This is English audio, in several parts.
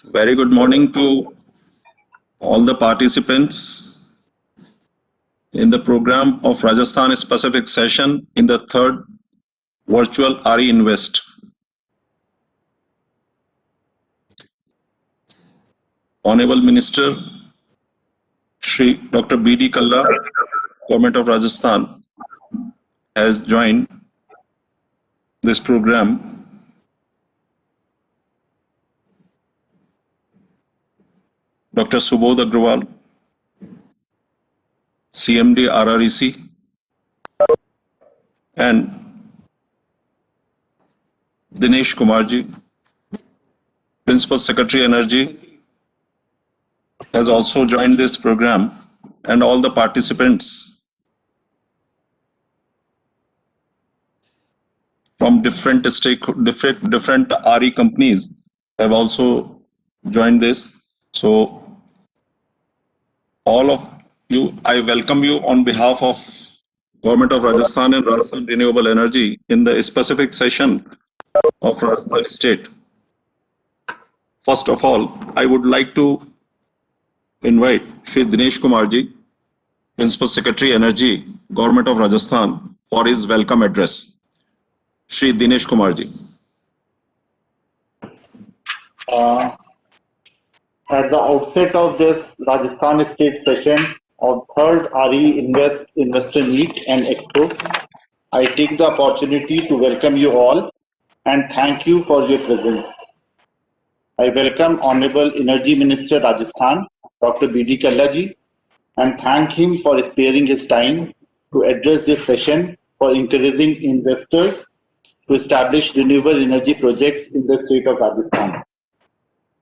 Very good morning to all the participants in the program of Rajasthan specific session in the third virtual RE Invest. Honorable Minister Shri Dr. B.D. Kalla, Government of Rajasthan, has joined this program. Dr. Subodh Agrawal, CMD RREC, and Dinesh Kumarji, Principal Secretary Energy, has also joined this program, and all the participants from different RE companies have also joined this. So all of you, I welcome you on behalf of Government of Rajasthan and Rajasthan Renewable Energy in the specific session of Rajasthan State. First of all, I would like to invite Shri Dinesh Kumarji, Principal Secretary Energy, Government of Rajasthan, for his welcome address. Shri Dinesh Kumarji. At the outset of this Rajasthan State session of third RE Investor Meet and Expo, I take the opportunity to welcome you all and thank you for your presence. I welcome Honorable Energy Minister Rajasthan, Dr. B.D. Kalla ji, and thank him for sparing his time to address this session for encouraging investors to establish renewable energy projects in the state of Rajasthan.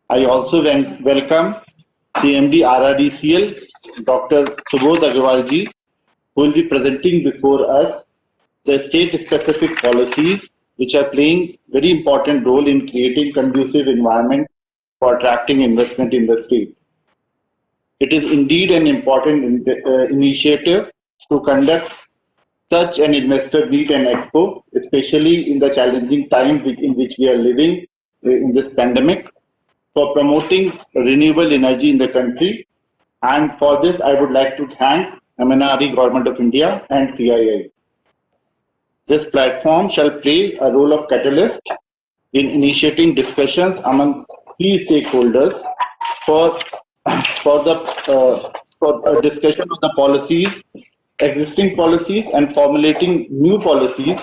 I also welcome CMD RRDCL, Dr. Subodh Agrawal ji, who will be presenting before us the state-specific policies which are playing very important role in creating conducive environment for attracting investment in the state. It is indeed an important initiative to conduct such an investor meet and expo, especially in the challenging time in which we are living in this pandemic, for promoting renewable energy in the country. And for this, I would like to thank MNRE Government of India and CII. This platform shall play a role of catalyst in initiating discussions among key stakeholders for discussion of the policies, existing policies, and formulating new policies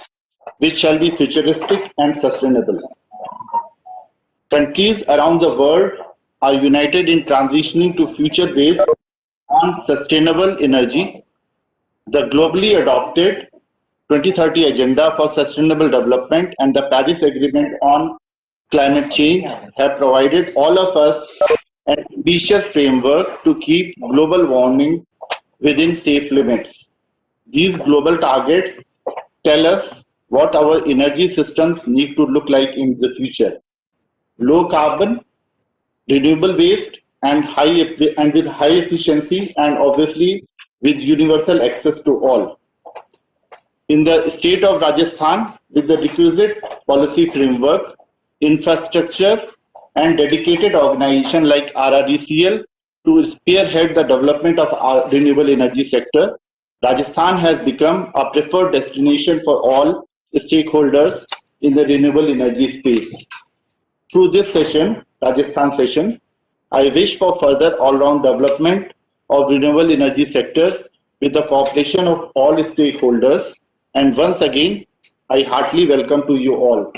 which shall be futuristic and sustainable. Countries around the world are united in transitioning to future based on sustainable energy. The globally adopted 2030 Agenda for Sustainable Development and the Paris Agreement on Climate Change have provided all of us an ambitious framework to keep global warming within safe limits. These global targets tell us what our energy systems need to look like in the future. Low carbon, renewable based, and with high efficiency, and obviously with universal access to all. In the state of Rajasthan, with the requisite policy framework, infrastructure, and dedicated organization like RRDCL to spearhead the development of our renewable energy sector, Rajasthan has become a preferred destination for all stakeholders in the renewable energy space. Through this session, Rajasthan session, I wish for further all-round development of renewable energy sector with the cooperation of all stakeholders. And once again, I heartily welcome to you all.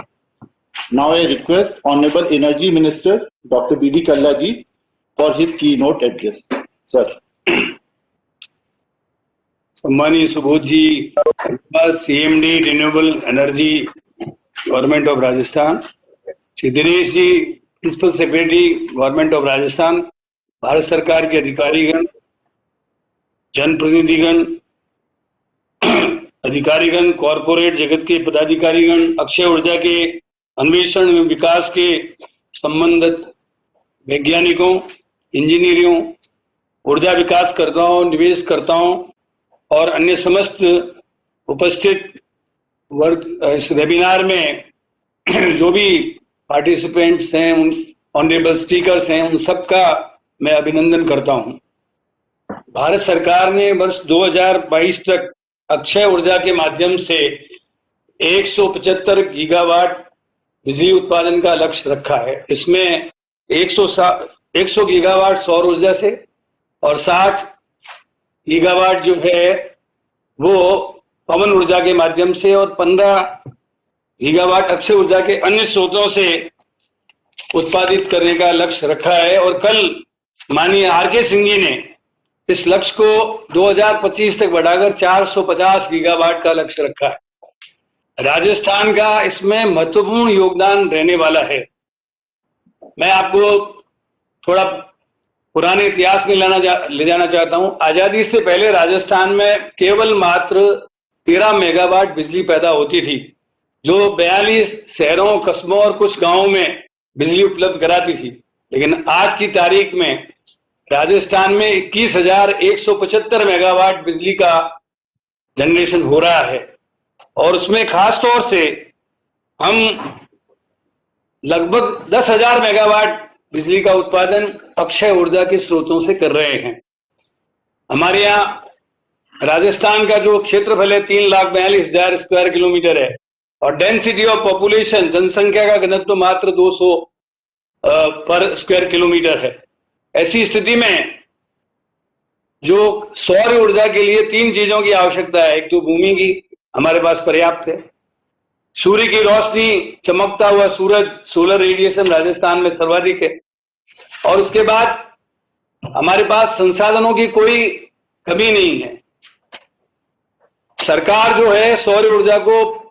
Now I request Honorable Energy Minister Dr. B.D. Kalla ji for his keynote address. Sir. सम्मानीय Subodh ji, CMD renewable energy government of Rajasthan, Shri Dinesh ji, principal secretary government of Rajasthan, Bharat सरकार के अधिकारीगण, जनप्रतिनिधिगण, अधिकारीगण, corporate जगत के पदाधिकारीगण, अक्षय ऊर्जा के अन्वेषण एवं विकास के संबंधित वैज्ञानिकों, इंजीनियरों, ऊर्जा विकासकर्ताओं, निवेशकर्ताओं और अन्य समस्त उपस्थित वर्ग इस वेबिनार में जो भी पार्टिसिपेंट्स हैं ऑनरेबल स्पीकर्स हैं, उन सबका मैं अभिनंदन करता हूं। भारत सरकार ने वर्ष 2022 तक अक्षय ऊर्जा के माध्यम से 175 गीगावाट बिजली उत्पादन का लक्ष्य रखा है। इसमें 100 गीगावाट सौर ऊर्जा से और 60 गीगावाट जो है वो पवन ऊर्जा के माध्यम से और 15 गीगावाट अक्षय ऊर्जा के अन्य स्रोतों से उत्पादित करने का लक्ष्य रखा है। और कल माननीय आर.के. सिंह जी ने इस लक्ष्य को 2025 तक बढ़ाकर 450 गीगावाट का लक्ष्य रखा है। राजस्थान का इसमें महत्वपूर्ण योगदान रहने वाला है। मैं आपको थोड़ा पुराने इतिहास में ले जाना चाहता हूं। आजादी से पहले राजस्थान में केवल मात्र 13 मेगावाट बिजली पैदा होती थी, जो 42 शहरों, कस्बों और कुछ गांवों में बिजली उपलब्ध कराती थी। लेकिन आज की तारीख में राजस्थान में 21,175 मेगावाट बिजली का जनरेशन हो रहा है और उसमें खास तौर से हम लगभग 10,000 मेगावाट बिजली का उत्पादन अक्षय ऊर्जा के स्रोतों से कर रहे हैं। हमारे यहाँ राजस्थान का जो क्षेत्रफल है 3,42,000 स्क्वायर किलोमीटर है और डेंसिटी ऑफ पॉपुलेशन, जनसंख्या का घनत्व मात्र 200 पर स्क्वायर किलोमीटर है। ऐसी स्थिति में जो सौर ऊर्जा के लिए 3 चीजों की आवश्यकता है। एक तो भूमि की हमारे पास पर्याप्त है, सूर्य की रोशनी, चमकता हुआ सूरज, सोलर रेडिएशन राजस्थान में सर्वाधिक है, और उसके बाद हमारे पास संसाधनों की कोई कमी नहीं है। सरकार जो है सौर ऊर्जा को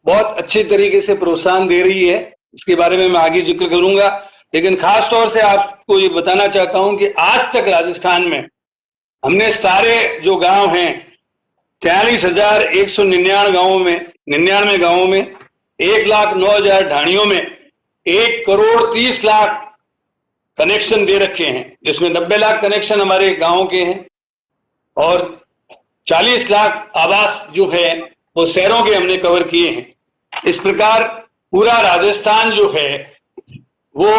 बहुत अच्छे तरीके से प्रोत्साहन दे रही है, इसके बारे में मैं आगे जिक्र करूंगा। लेकिन खास तौर से आपको ये बताना चाहता हूं कि आज तक राजस्थान में हमने सारे जो गांव हैं 43,199 गांवों में 1,09,000 ढाणियों में 1,30,00,000 कनेक्शन दे रखे हैं, जिसमें 90 लाख कनेक्शन हमारे गांव के हैं और 40 लाख आवास जो है वो शहरों के हमने कवर किए हैं। इस प्रकार पूरा राजस्थान जो है वो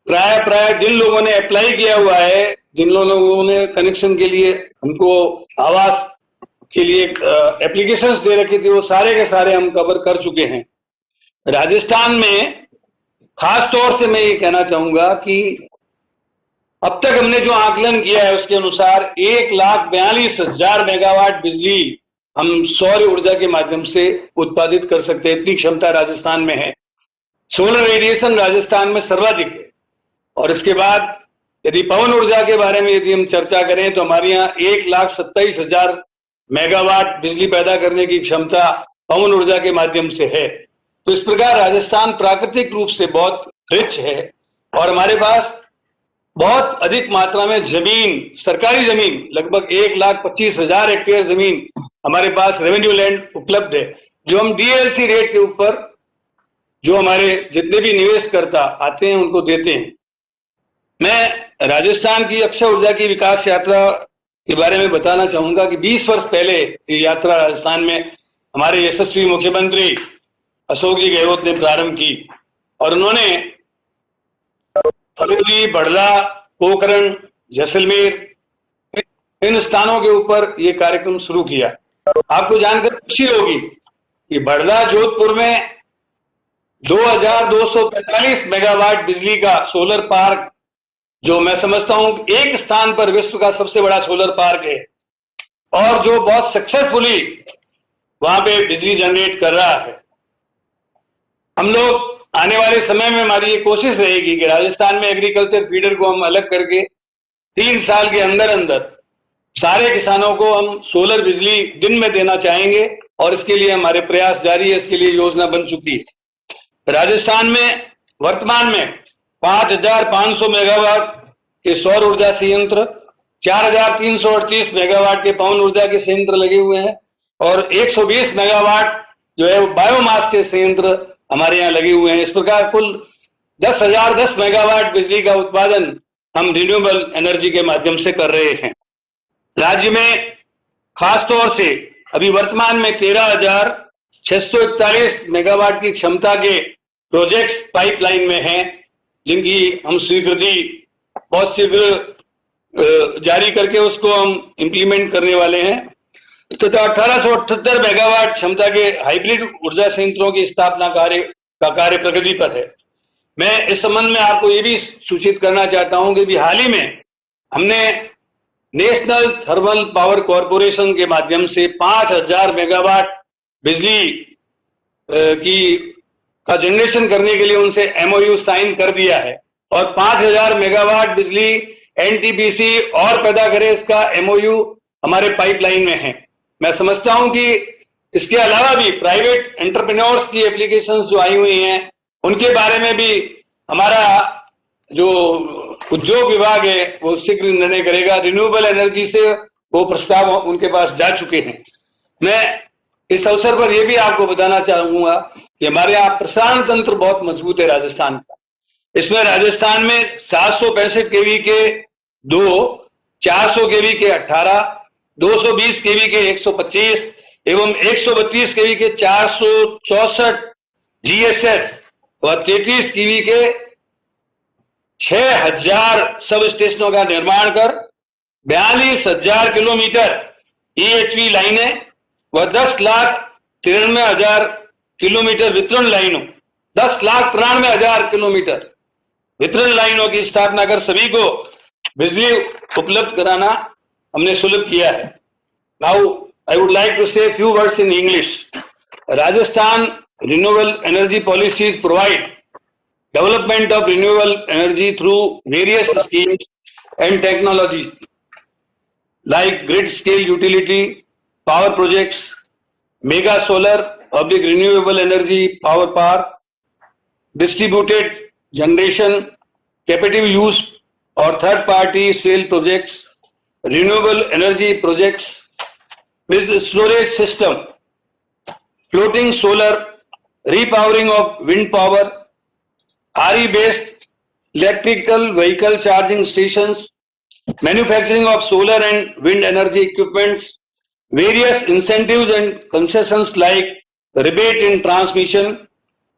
प्राय जिन लोगों ने अप्लाई किया हुआ है, जिन लोगों ने कनेक्शन के लिए हमको आवास के लिए एप्लीकेशंस दे रखी थी, वो सारे के सारे हम कवर कर चुके हैं। राजस्थान में खास तौर से मैं ये कहना चाहूंगा कि अब तक हमने जो आकलन किया है उसके अनुसार 1,42,000 मेगावाट बिजली हम सौर ऊर्जा के माध्यम से उत्पादित कर सकते हैं। इतनी क्षमता राजस्थान में है। सोलर रेडिएशन राजस्थान में सर्वाधिक है। और इसके बाद यदि पवन ऊर्जा के बारे में यदि हम चर्चा करें तो हमारे यहाँ 1,27,000 मेगावाट बिजली पैदा करने की क्षमता पवन ऊर्जा के माध्यम से है। तो इस प्रकार राजस्थान प्राकृतिक रूप से बहुत रिच है और हमारे पास बहुत अधिक मात्रा में जमीन, सरकारी जमीन, लगभग 1,25,000 हेक्टेयर जमीन हमारे पास रेवेन्यू लैंड उपलब्ध है, जो हम डीएलसी रेट के ऊपर जो हमारे जितने भी निवेशकर्ता आते हैं उनको देते हैं। मैं राजस्थान की अक्षय ऊर्जा की विकास यात्रा के बारे में बताना चाहूंगा कि 20 वर्ष पहले ये यात्रा राजस्थान में हमारे यशस्वी मुख्यमंत्री अशोक जी गहलोत ने प्रारंभ की और उन्होंने फलौदी, बड़ला, पोखरण, जैसलमेर इन स्थानों के ऊपर ये कार्यक्रम शुरू किया। आपको जानकर खुशी होगी कि बड़ला, जोधपुर में 2,245 मेगावाट बिजली का सोलर पार्क, जो मैं समझता हूं कि एक स्थान पर विश्व का सबसे बड़ा सोलर पार्क है और जो बहुत सक्सेसफुली वहां पे बिजली जनरेट कर रहा है। हम लोग आने वाले समय में हमारी ये कोशिश रहेगी कि राजस्थान में एग्रीकल्चर फीडर को हम अलग करके 3 साल के अंदर अंदर सारे किसानों को हम सोलर बिजली दिन में देना चाहेंगे और इसके लिए हमारे प्रयास जारी है। इसके लिए योजना बन चुकी है। राजस्थान में वर्तमान में 5,500 मेगावाट के सौर ऊर्जा संयंत्र, 4,338 मेगावाट के पवन ऊर्जा के संयंत्र लगे हुए हैं और 120 मेगावाट जो है बायोमास के संयंत्र हमारे यहाँ लगे हुए हैं। इस प्रकार कुल 10,010 मेगावाट बिजली का उत्पादन हम रिन्यूएबल एनर्जी के माध्यम से कर रहे हैं। राज्य में खास तौर से अभी वर्तमान में 13,641 मेगावाट की क्षमता के प्रोजेक्ट्स पाइपलाइन में हैं, जिनकी हम स्वीकृति बहुत शीघ्र जारी करके उसको हम इंप्लीमेंट करने वाले हैं, तथा 1878 मेगावाट क्षमता के हाइब्रिड ऊर्जा संयंत्रों की स्थापना कार्य प्रगति पर है। मैं इस संबंध में आपको ये भी सूचित करना चाहता हूं कि हाल ही में हमने नेशनल थर्मल पावर कॉरपोरेशन के माध्यम से 5000 मेगावाट बिजली का जनरेशन करने के लिए उनसे एमओयू साइन कर दिया है, और 5000 मेगावाट बिजली एनटीपीसी और पैदा करे, इसका एमओयू हमारे पाइपलाइन में है। मैं समझता हूं कि इसके अलावा भी प्राइवेट एंटरप्रेन्योर्स की एप्लीकेशंस जो आई हुई हैं, उनके बारे में भी हमारा जो उद्योग विभाग है वो शीघ्र निर्णय करेगा। रिन्यूएबल एनर्जी से वो प्रस्ताव उनके पास जा चुके हैं। मैं इस अवसर पर यह भी आपको बताना चाहूंगा कि हमारे यहाँ प्रसारण तंत्र बहुत मजबूत है राजस्थान का। इसमें राजस्थान में 765 केवी के 2, 400 केवी के 18, 220 केवी के 125 एवं 132 केवी के 464 जीएसएस और 33 केवी के 6000 सब स्टेशनों का निर्माण कर 42,000 किलोमीटर ईएचवी लाइनें व 10,93,000 किलोमीटर वितरण लाइनों 10,93,000 किलोमीटर वितरण लाइनों की स्थापना कर सभी को बिजली उपलब्ध कराना हमने सुलभ किया है। Now I would like to say few words in English. Rajasthan renewable energy policies provide development of renewable energy through various schemes and technologies like grid scale utility, power projects, mega solar public renewable energy power park, distributed generation, captive use or third party sale projects, renewable energy projects with storage system, floating solar, repowering of wind power, RE-based electrical vehicle charging stations, manufacturing of solar and wind energy equipments, various incentives and concessions like rebate in transmission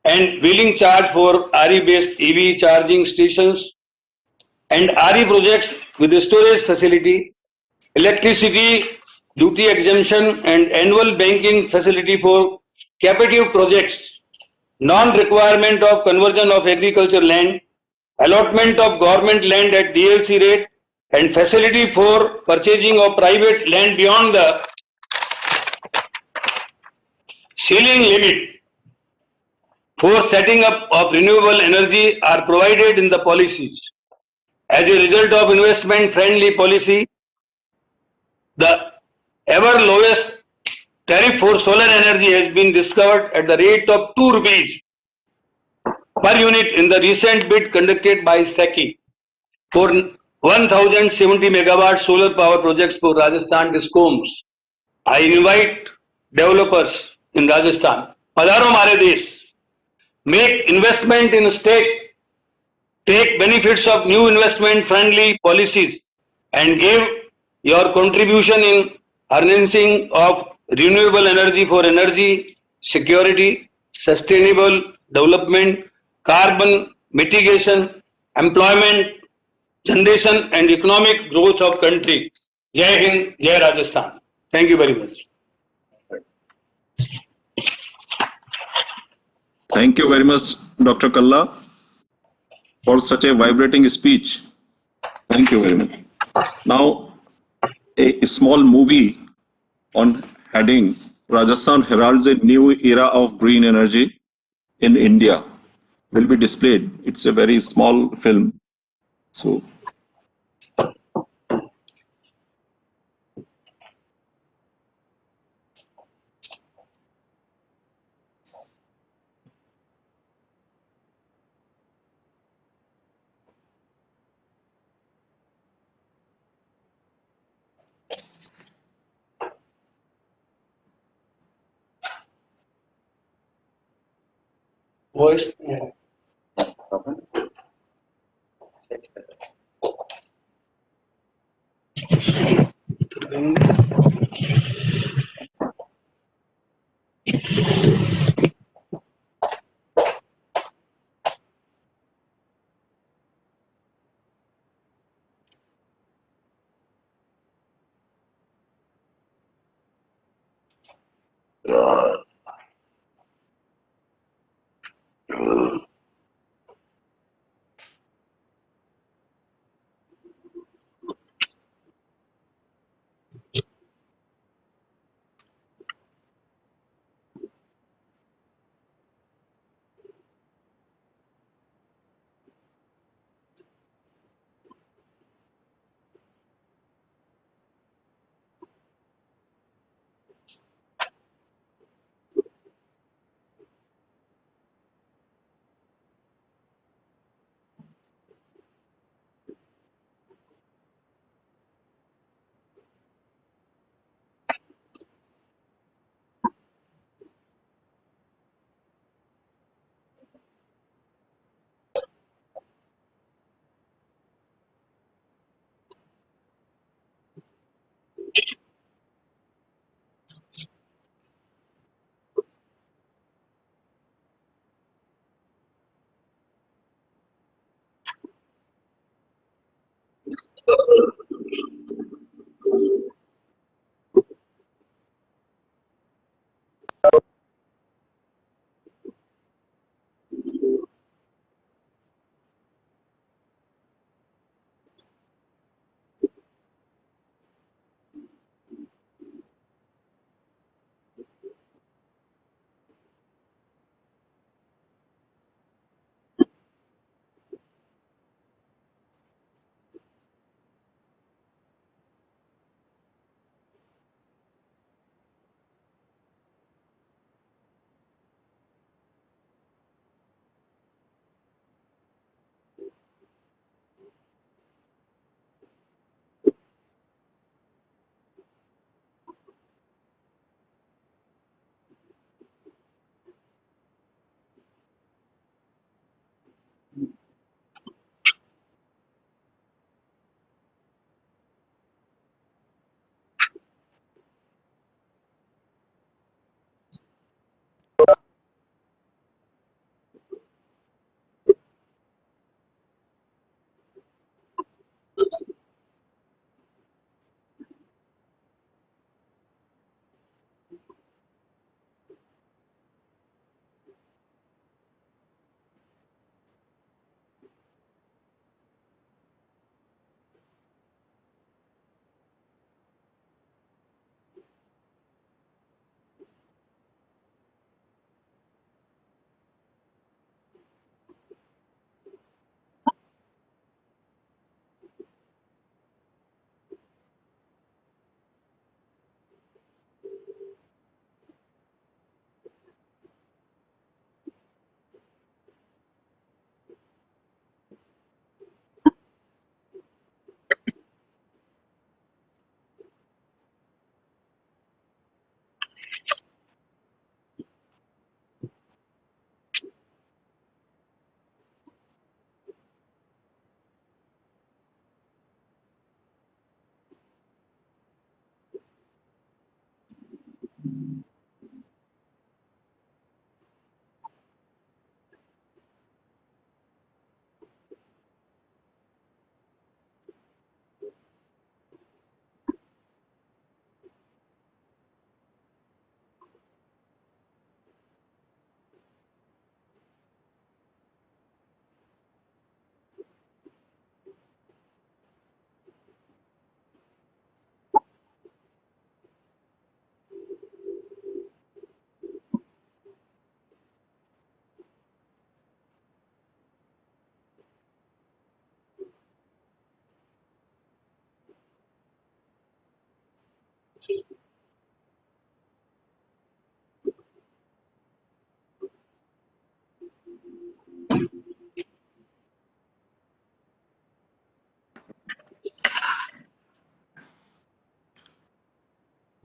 and wheeling charge for RE-based EV charging stations, and RE projects with a storage facility, electricity duty exemption and annual banking facility for captive projects, non-requirement of conversion of agriculture land, allotment of government land at DLC rate, and facility for purchasing of private land beyond the ceiling limit for setting up of renewable energy are provided in the policies. As a result of investment-friendly policy, the ever lowest tariff for solar energy has been discovered at the rate of 2 rupees per unit in the recent bid conducted by SECI for 1070 megawatt solar power projects for Rajasthan discoms. I invite developers in Rajasthan, पधारो हमारे देश, make investment in state, take benefits of new investment friendly policies and give your contribution in harnessing of renewable energy for energy security, sustainable development, carbon mitigation, employment generation and economic growth of country. Jai Hind, Jai Rajasthan. Thank you very much. Thank you very much, Dr. Kalla, for such a vibrating speech. Thank you very much. Now, a small movie on heading Rajasthan heralds a new era of green energy in India will be displayed. It's a very small film. So, Voice.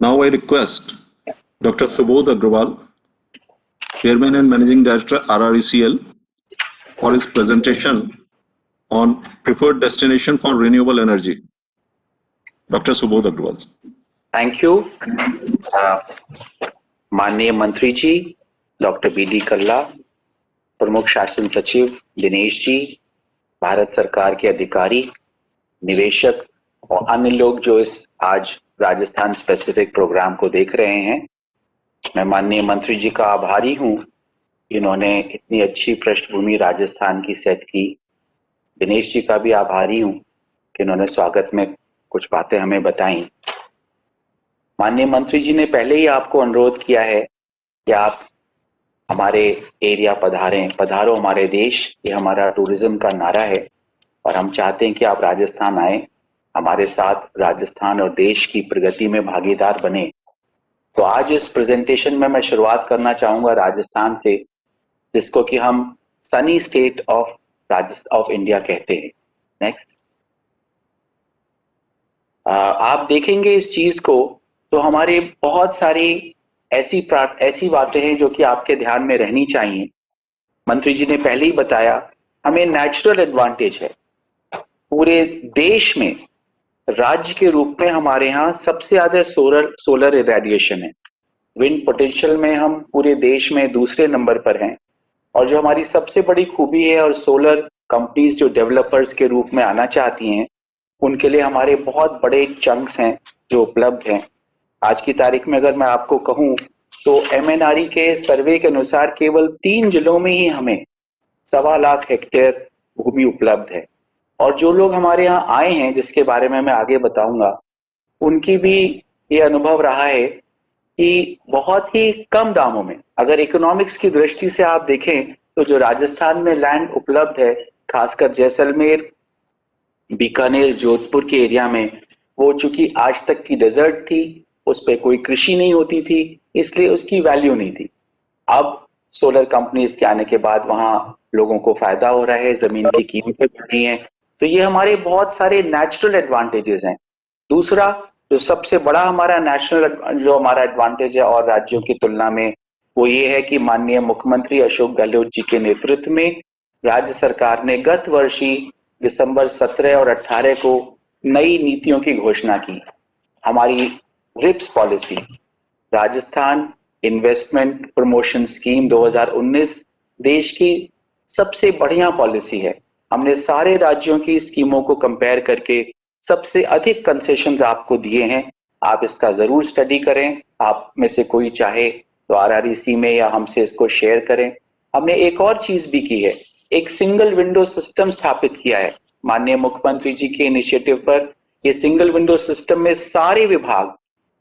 Now I request Dr. Subodh Agrawal, Chairman and Managing Director, RRECL, for his presentation on preferred destination for renewable energy. Dr. Subodh Agrawal. Thank you माननीय मंत्री जी, doctor BD. कल्ला, प्रमुख शासन सचिव दिनेश जी, भारत सरकार के अधिकारी, निवेशक और अन्य लोग जो इस आज राजस्थान स्पेसिफिक प्रोग्राम को देख रहे हैं, मैं माननीय मंत्री जी का आभारी हूं, जिन्होंने इतनी अच्छी पृष्ठभूमि राजस्थान की सेट की। दिनेश जी का भी आभारी हूं कि उन्होंने स्वागत में कुछ बातें हमें बताई। माननीय मंत्री जी ने पहले ही आपको अनुरोध किया है कि आप हमारे एरिया पधारो हमारे देश, ये हमारा टूरिज्म का नारा है और हम चाहते हैं कि आप राजस्थान आए, हमारे साथ राजस्थान और देश की प्रगति में भागीदार बने। तो आज इस प्रेजेंटेशन में मैं शुरुआत करना चाहूंगा राजस्थान से, जिसको कि हम सनी स्टेट ऑफ इंडिया कहते हैं। नेक्स्ट। आप देखेंगे इस चीज को तो हमारे बहुत सारी ऐसी बातें हैं जो कि आपके ध्यान में रहनी चाहिए। मंत्री जी ने पहले ही बताया, हमें नेचुरल एडवांटेज है पूरे देश में। राज्य के रूप में हमारे यहाँ सबसे ज्यादा सोलर इरेडिएशन है। विंड पोटेंशियल में हम पूरे देश में दूसरे नंबर पर हैं। और जो हमारी सबसे बड़ी खूबी है, और सोलर कंपनीज जो डेवलपर्स के रूप में आना चाहती हैं, उनके लिए हमारे बहुत बड़े चंक्स हैं जो उपलब्ध हैं। आज की तारीख में अगर मैं आपको कहूं तो एमएनआरई के सर्वे के अनुसार केवल 3 जिलों में ही हमें 1.25 लाख हेक्टेयर भूमि उपलब्ध है। और जो लोग हमारे यहाँ आए हैं, जिसके बारे में मैं आगे बताऊंगा, उनकी भी ये अनुभव रहा है कि बहुत ही कम दामों में, अगर इकोनॉमिक्स की दृष्टि से आप देखें तो जो राजस्थान में लैंड उपलब्ध है, खासकर जैसलमेर, बीकानेर, जोधपुर के एरिया में, वो चूंकि आज तक की डेजर्ट थी, उस पर कोई कृषि नहीं होती थी, इसलिए उसकी वैल्यू नहीं थी। अब सोलर कंपनीज के आने के बाद वहां लोगों को फायदा हो रहा है, जमीन की कीमतें बढ़ रही हैं। तो ये हमारे बहुत सारे नेचुरल एडवांटेजेस हैं। दूसरा जो सबसे बड़ा हमारा जो हमारा एडवांटेज है और राज्यों की तुलना में, वो ये है कि माननीय मुख्यमंत्री अशोक गहलोत जी के नेतृत्व में राज्य सरकार ने गत वर्ष ही दिसंबर 17 और 18 को नई नीतियों की घोषणा की। हमारी RIPS policy, Rajasthan investment promotion scheme 2019, देश की सबसे बढ़िया पॉलिसी है। हमने सारे राज्यों की स्कीमों को कंपेयर करके सबसे अधिक कंसेशंस आपको दिए हैं। आप इसका जरूर स्टडी करें। आप में से कोई चाहे तो आरआरईसी में या हमसे इसको शेयर करें। हमने एक और चीज भी की है, एक सिंगल विंडो सिस्टम स्थापित किया है माननीय मुख्यमंत्री जी के इनिशिएटिव पर। ये सिंगल विंडो सिस्टम में सारे विभाग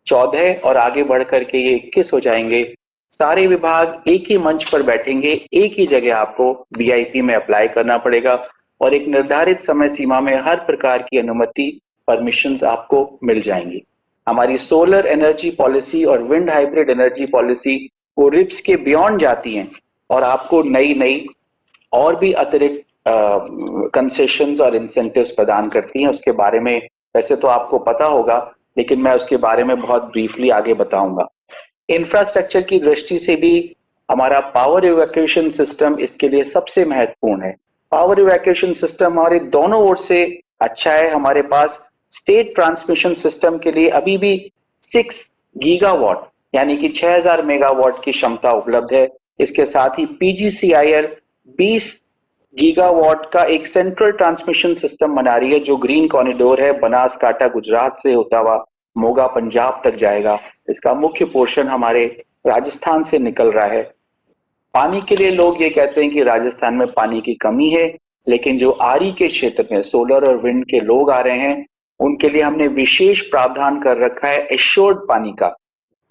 14 और आगे बढ़ करके ये 21 हो जाएंगे, सारे विभाग एक ही मंच पर बैठेंगे, एक ही जगह आपको बीआईपी में अप्लाई करना पड़ेगा और एक निर्धारित समय सीमा में हर प्रकार की अनुमति, परमिशंस आपको मिल जाएंगी। हमारी सोलर एनर्जी पॉलिसी और विंड हाइब्रिड एनर्जी पॉलिसी वो रिप्स के बियॉन्ड जाती हैं और आपको नई नई और भी अतिरिक्त कंसेशंस और इंसेंटिव्स प्रदान करती हैं। उसके बारे में वैसे तो आपको पता होगा, लेकिन मैं उसके बारे में बहुत ब्रीफली आगे बताऊंगा। इंफ्रास्ट्रक्चर की दृष्टि से भी हमारा पावर इवैक्यूएशन सिस्टम इसके लिए सबसे महत्वपूर्ण है। पावर इवैक्यूएशन सिस्टम हमारे दोनों ओर से अच्छा है। हमारे पास स्टेट ट्रांसमिशन सिस्टम के लिए अभी भी 6 गीगावाट यानी कि 6000 मेगावाट की क्षमता उपलब्ध है। इसके साथ ही पीजीसीआईएल 20 गीगावाट का एक सेंट्रल ट्रांसमिशन सिस्टम बना रही है, जो ग्रीन कॉरिडोर है, बनासकांठा गुजरात से होता हुआ मोगा पंजाब तक जाएगा। इसका मुख्य पोर्शन हमारे राजस्थान से निकल रहा है। पानी के लिए लोग ये कहते हैं कि राजस्थान में पानी की कमी है, लेकिन जो आरी के क्षेत्र में सोलर और विंड के लोग आ रहे हैं, उनके लिए हमने विशेष प्रावधान कर रखा है एश्योर्ड पानी का।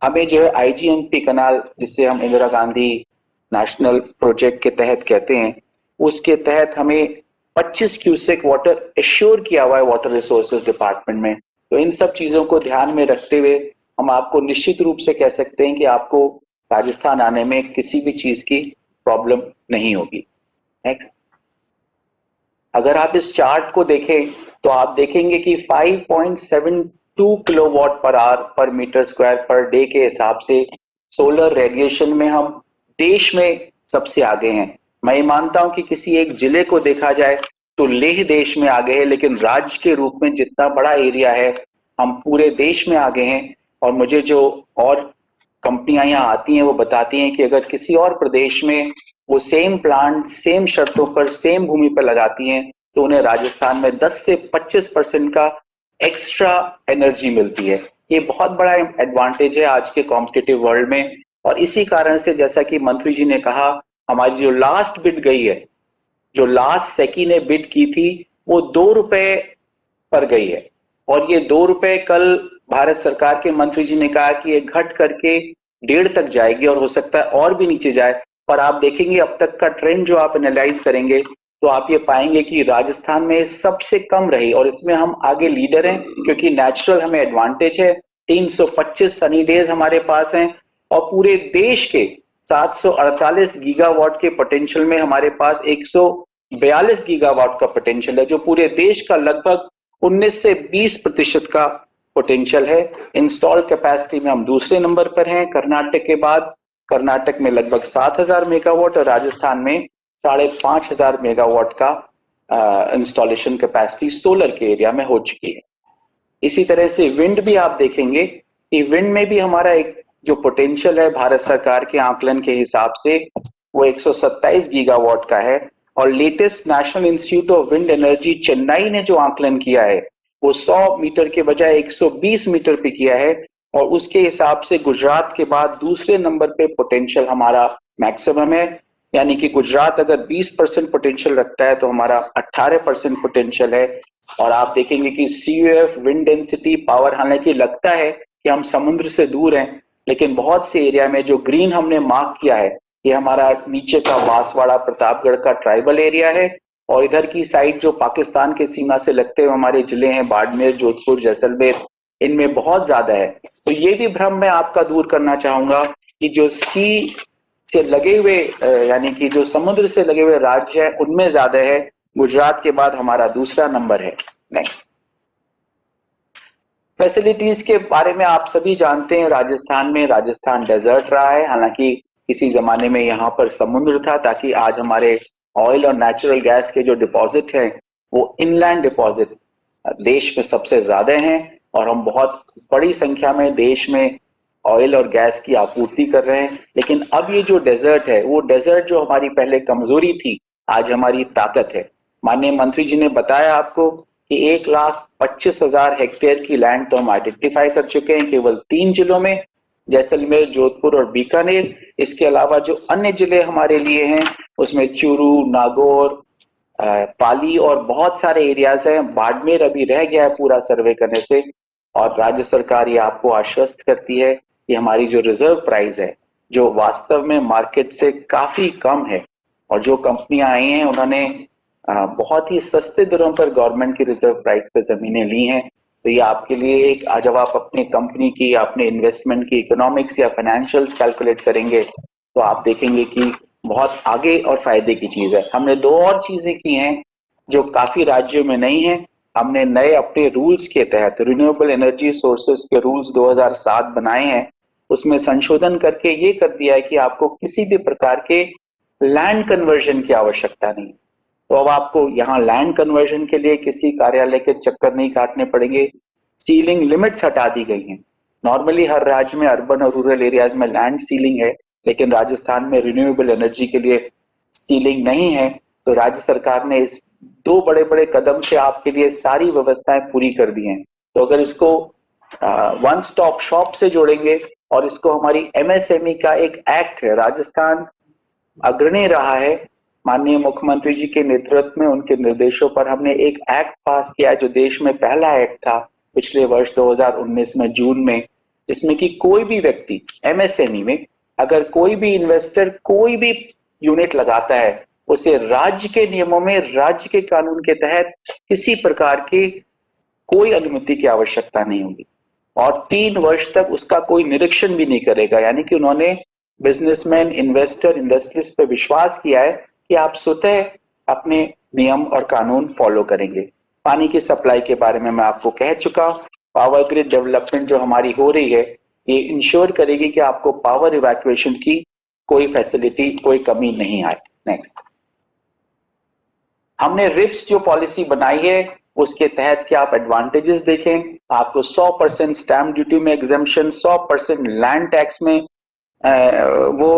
हमें जो है आईजीएनपी कनाल, जिसे हम इंदिरा गांधी नेशनल प्रोजेक्ट के तहत कहते हैं, उसके तहत हमें 25 क्यूसेक वाटर एश्योर किया हुआ है वाटर रिसोर्सेज डिपार्टमेंट में। तो इन सब चीजों को ध्यान में रखते हुए हम आपको निश्चित रूप से कह सकते हैं कि आपको राजस्थान आने में किसी भी चीज की प्रॉब्लम नहीं होगी। नेक्स्ट। अगर आप इस चार्ट को देखें तो आप देखेंगे कि 5.72 किलोवाट पर आवर पर मीटर स्क्वायर पर डे के हिसाब से सोलर रेडिएशन में हम देश में सबसे आगे हैं। मैं ये मानता हूं कि किसी एक जिले को देखा जाए तो लेह देश में आगे है, लेकिन राज्य के रूप में जितना बड़ा एरिया है, हम पूरे देश में आगे हैं। और मुझे जो और कंपनियां यहाँ आती हैं वो बताती हैं कि अगर किसी और प्रदेश में वो सेम प्लांट सेम शर्तों पर सेम भूमि पर लगाती हैं तो उन्हें राजस्थान में 10 से 25% का एक्स्ट्रा एनर्जी मिलती है। ये बहुत बड़ा एडवांटेज है आज के कॉम्पिटिटिव वर्ल्ड में, और इसी कारण से जैसा कि मंत्री जी ने कहा, हमारी जो लास्ट बिड गई है, जो लास्ट सेकी ने बिड की थी, वो 2 रुपए पर गई है। और ये 2 रुपए कल भारत सरकार के मंत्री जी ने कहा कि ये घट करके 1.5 तक जाएगी और हो सकता है और भी नीचे जाए। पर आप देखेंगे अब तक का ट्रेंड जो आप एनालाइज करेंगे तो आप ये पाएंगे कि राजस्थान में सबसे कम रही, और इसमें हम आगे लीडर हैं क्योंकि नेचुरल हमें एडवांटेज है। 325 सनी डेज हमारे पास हैं और पूरे देश के 748 गीगावाट के पोटेंशियल में हमारे पास 142 गीगावाट का पोटेंशियल है, जो पूरे देश का लगभग 19 से 20% का पोटेंशियल है। इंस्टॉल कैपेसिटी में हम दूसरे नंबर पर हैं कर्नाटक के बाद। कर्नाटक में लगभग 7,000 मेगावाट और राजस्थान में 5,500 मेगावाट का इंस्टॉलेशन कैपेसिटी सोलर के एरिया में हो चुकी है। इसी तरह से विंड भी आप देखेंगे कि विंड में भी हमारा एक जो पोटेंशियल है भारत सरकार के आंकलन के हिसाब से वो 127 गीगावाट का है। और latest national institute of wind energy Chennai ने जो आंकलन किया है वो 100 मीटर के बजाय 120 मीटर पे किया है। और उसके हिसाब से गुजरात के बाद दूसरे नंबर पे पोटेंशियल हमारा मैक्सिमम है। यानी कि गुजरात अगर 20% पोटेंशियल रखता है तो हमारा 18% पोटेंशियल है। और आप देखेंगे कि CUF विंड डेंसिटी पावर, हालांकि लगता है कि हम समुद्र से दूर हैं, लेकिन बहुत से एरिया में जो ग्रीन हमने मार्क किया है, ये हमारा नीचे का बांसवाड़ा प्रतापगढ़ का ट्राइबल एरिया है। और इधर की साइड जो पाकिस्तान के सीमा से लगते हुए हमारे जिले हैं, बाड़मेर, जोधपुर, जैसलमेर, इनमें बहुत ज्यादा है। तो ये भी भ्रम मैं आपका दूर करना चाहूंगा कि जो सी से लगे हुए यानी कि जो समुद्र से लगे हुए राज्य है उनमें ज्यादा है। गुजरात के बाद हमारा दूसरा नंबर है। नेक्स्ट, फैसिलिटीज के बारे में आप सभी जानते हैं, राजस्थान डेजर्ट रहा है। हालांकि किसी जमाने में यहाँ पर समुद्र था, ताकि आज हमारे ऑयल और नेचुरल गैस के जो डिपॉजिट हैं वो इनलैंड डिपॉजिट देश में सबसे ज्यादा हैं और हम बहुत बड़ी संख्या में देश में ऑयल और गैस की आपूर्ति कर रहे हैं। लेकिन अब ये जो डेजर्ट है, वो डेजर्ट जो हमारी पहले कमजोरी थी, आज हमारी ताकत है। माननीय मंत्री जी ने बताया आपको कि 1,25,000 हेक्टेयर की लैंड तो हम आइडेंटिफाई कर चुके हैं केवल 3 जिलों में, जैसलमेर, जोधपुर और बीकानेर। इसके अलावा जो अन्य जिले हमारे लिए हैं उसमें चूरू, नागौर, पाली और बहुत सारे एरियाज हैं। बाड़मेर अभी रह गया है पूरा सर्वे करने से। और राज्य सरकार ये आपको आश्वस्त करती है कि हमारी जो रिजर्व प्राइस है, जो वास्तव में मार्केट से काफी कम है, और जो कंपनियां आई हैं उन्होंने बहुत ही सस्ते दरों पर गवर्नमेंट की रिजर्व प्राइस पे जमीनें ली हैं। तो ये आपके लिए एक, जब आप अपने कंपनी की, अपने इन्वेस्टमेंट की इकोनॉमिक्स या फाइनेंशियल्स कैलकुलेट करेंगे तो आप देखेंगे कि बहुत आगे और फायदे की चीज है। हमने 2 और चीजें की हैं जो काफी राज्यों में नहीं है। हमने नए अपने रूल्स के तहत रिन्यूएबल एनर्जी सोर्सेस के रूल्स 2007 बनाए हैं। उसमें संशोधन करके ये कर दिया है कि आपको किसी भी प्रकार के लैंड कन्वर्जन की आवश्यकता नहीं। तो अब आपको यहाँ लैंड कन्वर्जन के लिए किसी कार्यालय के चक्कर नहीं काटने पड़ेंगे। सीलिंग लिमिट्स हटा दी गई हैं। नॉर्मली हर राज्य में अर्बन और रूरल एरियाज में लैंड सीलिंग है, लेकिन राजस्थान में रिन्यूएबल एनर्जी के लिए सीलिंग नहीं है। तो राज्य सरकार ने इस 2 बड़े बड़े कदम से आपके लिए सारी व्यवस्थाएं पूरी कर दी हैं। तो अगर इसको वन स्टॉप शॉप से जोड़ेंगे और इसको हमारी MSME का एक एक्ट है, राजस्थान अग्रणी रहा है। माननीय मुख्यमंत्री जी के नेतृत्व में, उनके निर्देशों पर हमने एक एक्ट पास किया है जो देश में पहला एक्ट था पिछले वर्ष 2019 में जून में, जिसमें कि कोई भी व्यक्ति MSME में अगर कोई भी इन्वेस्टर कोई भी यूनिट लगाता है, उसे राज्य के नियमों में, राज्य के कानून के तहत किसी प्रकार की कोई अनुमति की आवश्यकता नहीं होगी और 3 वर्ष तक उसका कोई निरीक्षण भी नहीं करेगा। यानी कि उन्होंने बिजनेसमैन, इन्वेस्टर, इंडस्ट्रीज पे विश्वास किया है कि आप स्वतः अपने नियम और कानून फॉलो करेंगे। पानी की सप्लाई के बारे में मैं आपको कह चुका। पावर ग्रिड डेवलपमेंट जो हमारी हो रही है, ये इंश्योर करेगी कि आपको पावर इवैक्यूएशन की कोई फैसिलिटी, कोई कमी नहीं आए। नेक्स्ट, हमने रिप्स जो पॉलिसी बनाई है उसके तहत क्या आप एडवांटेजेस देखें, आपको 100% स्टैम्प ड्यूटी में एग्जेम्पशन, 100% लैंड टैक्स में वो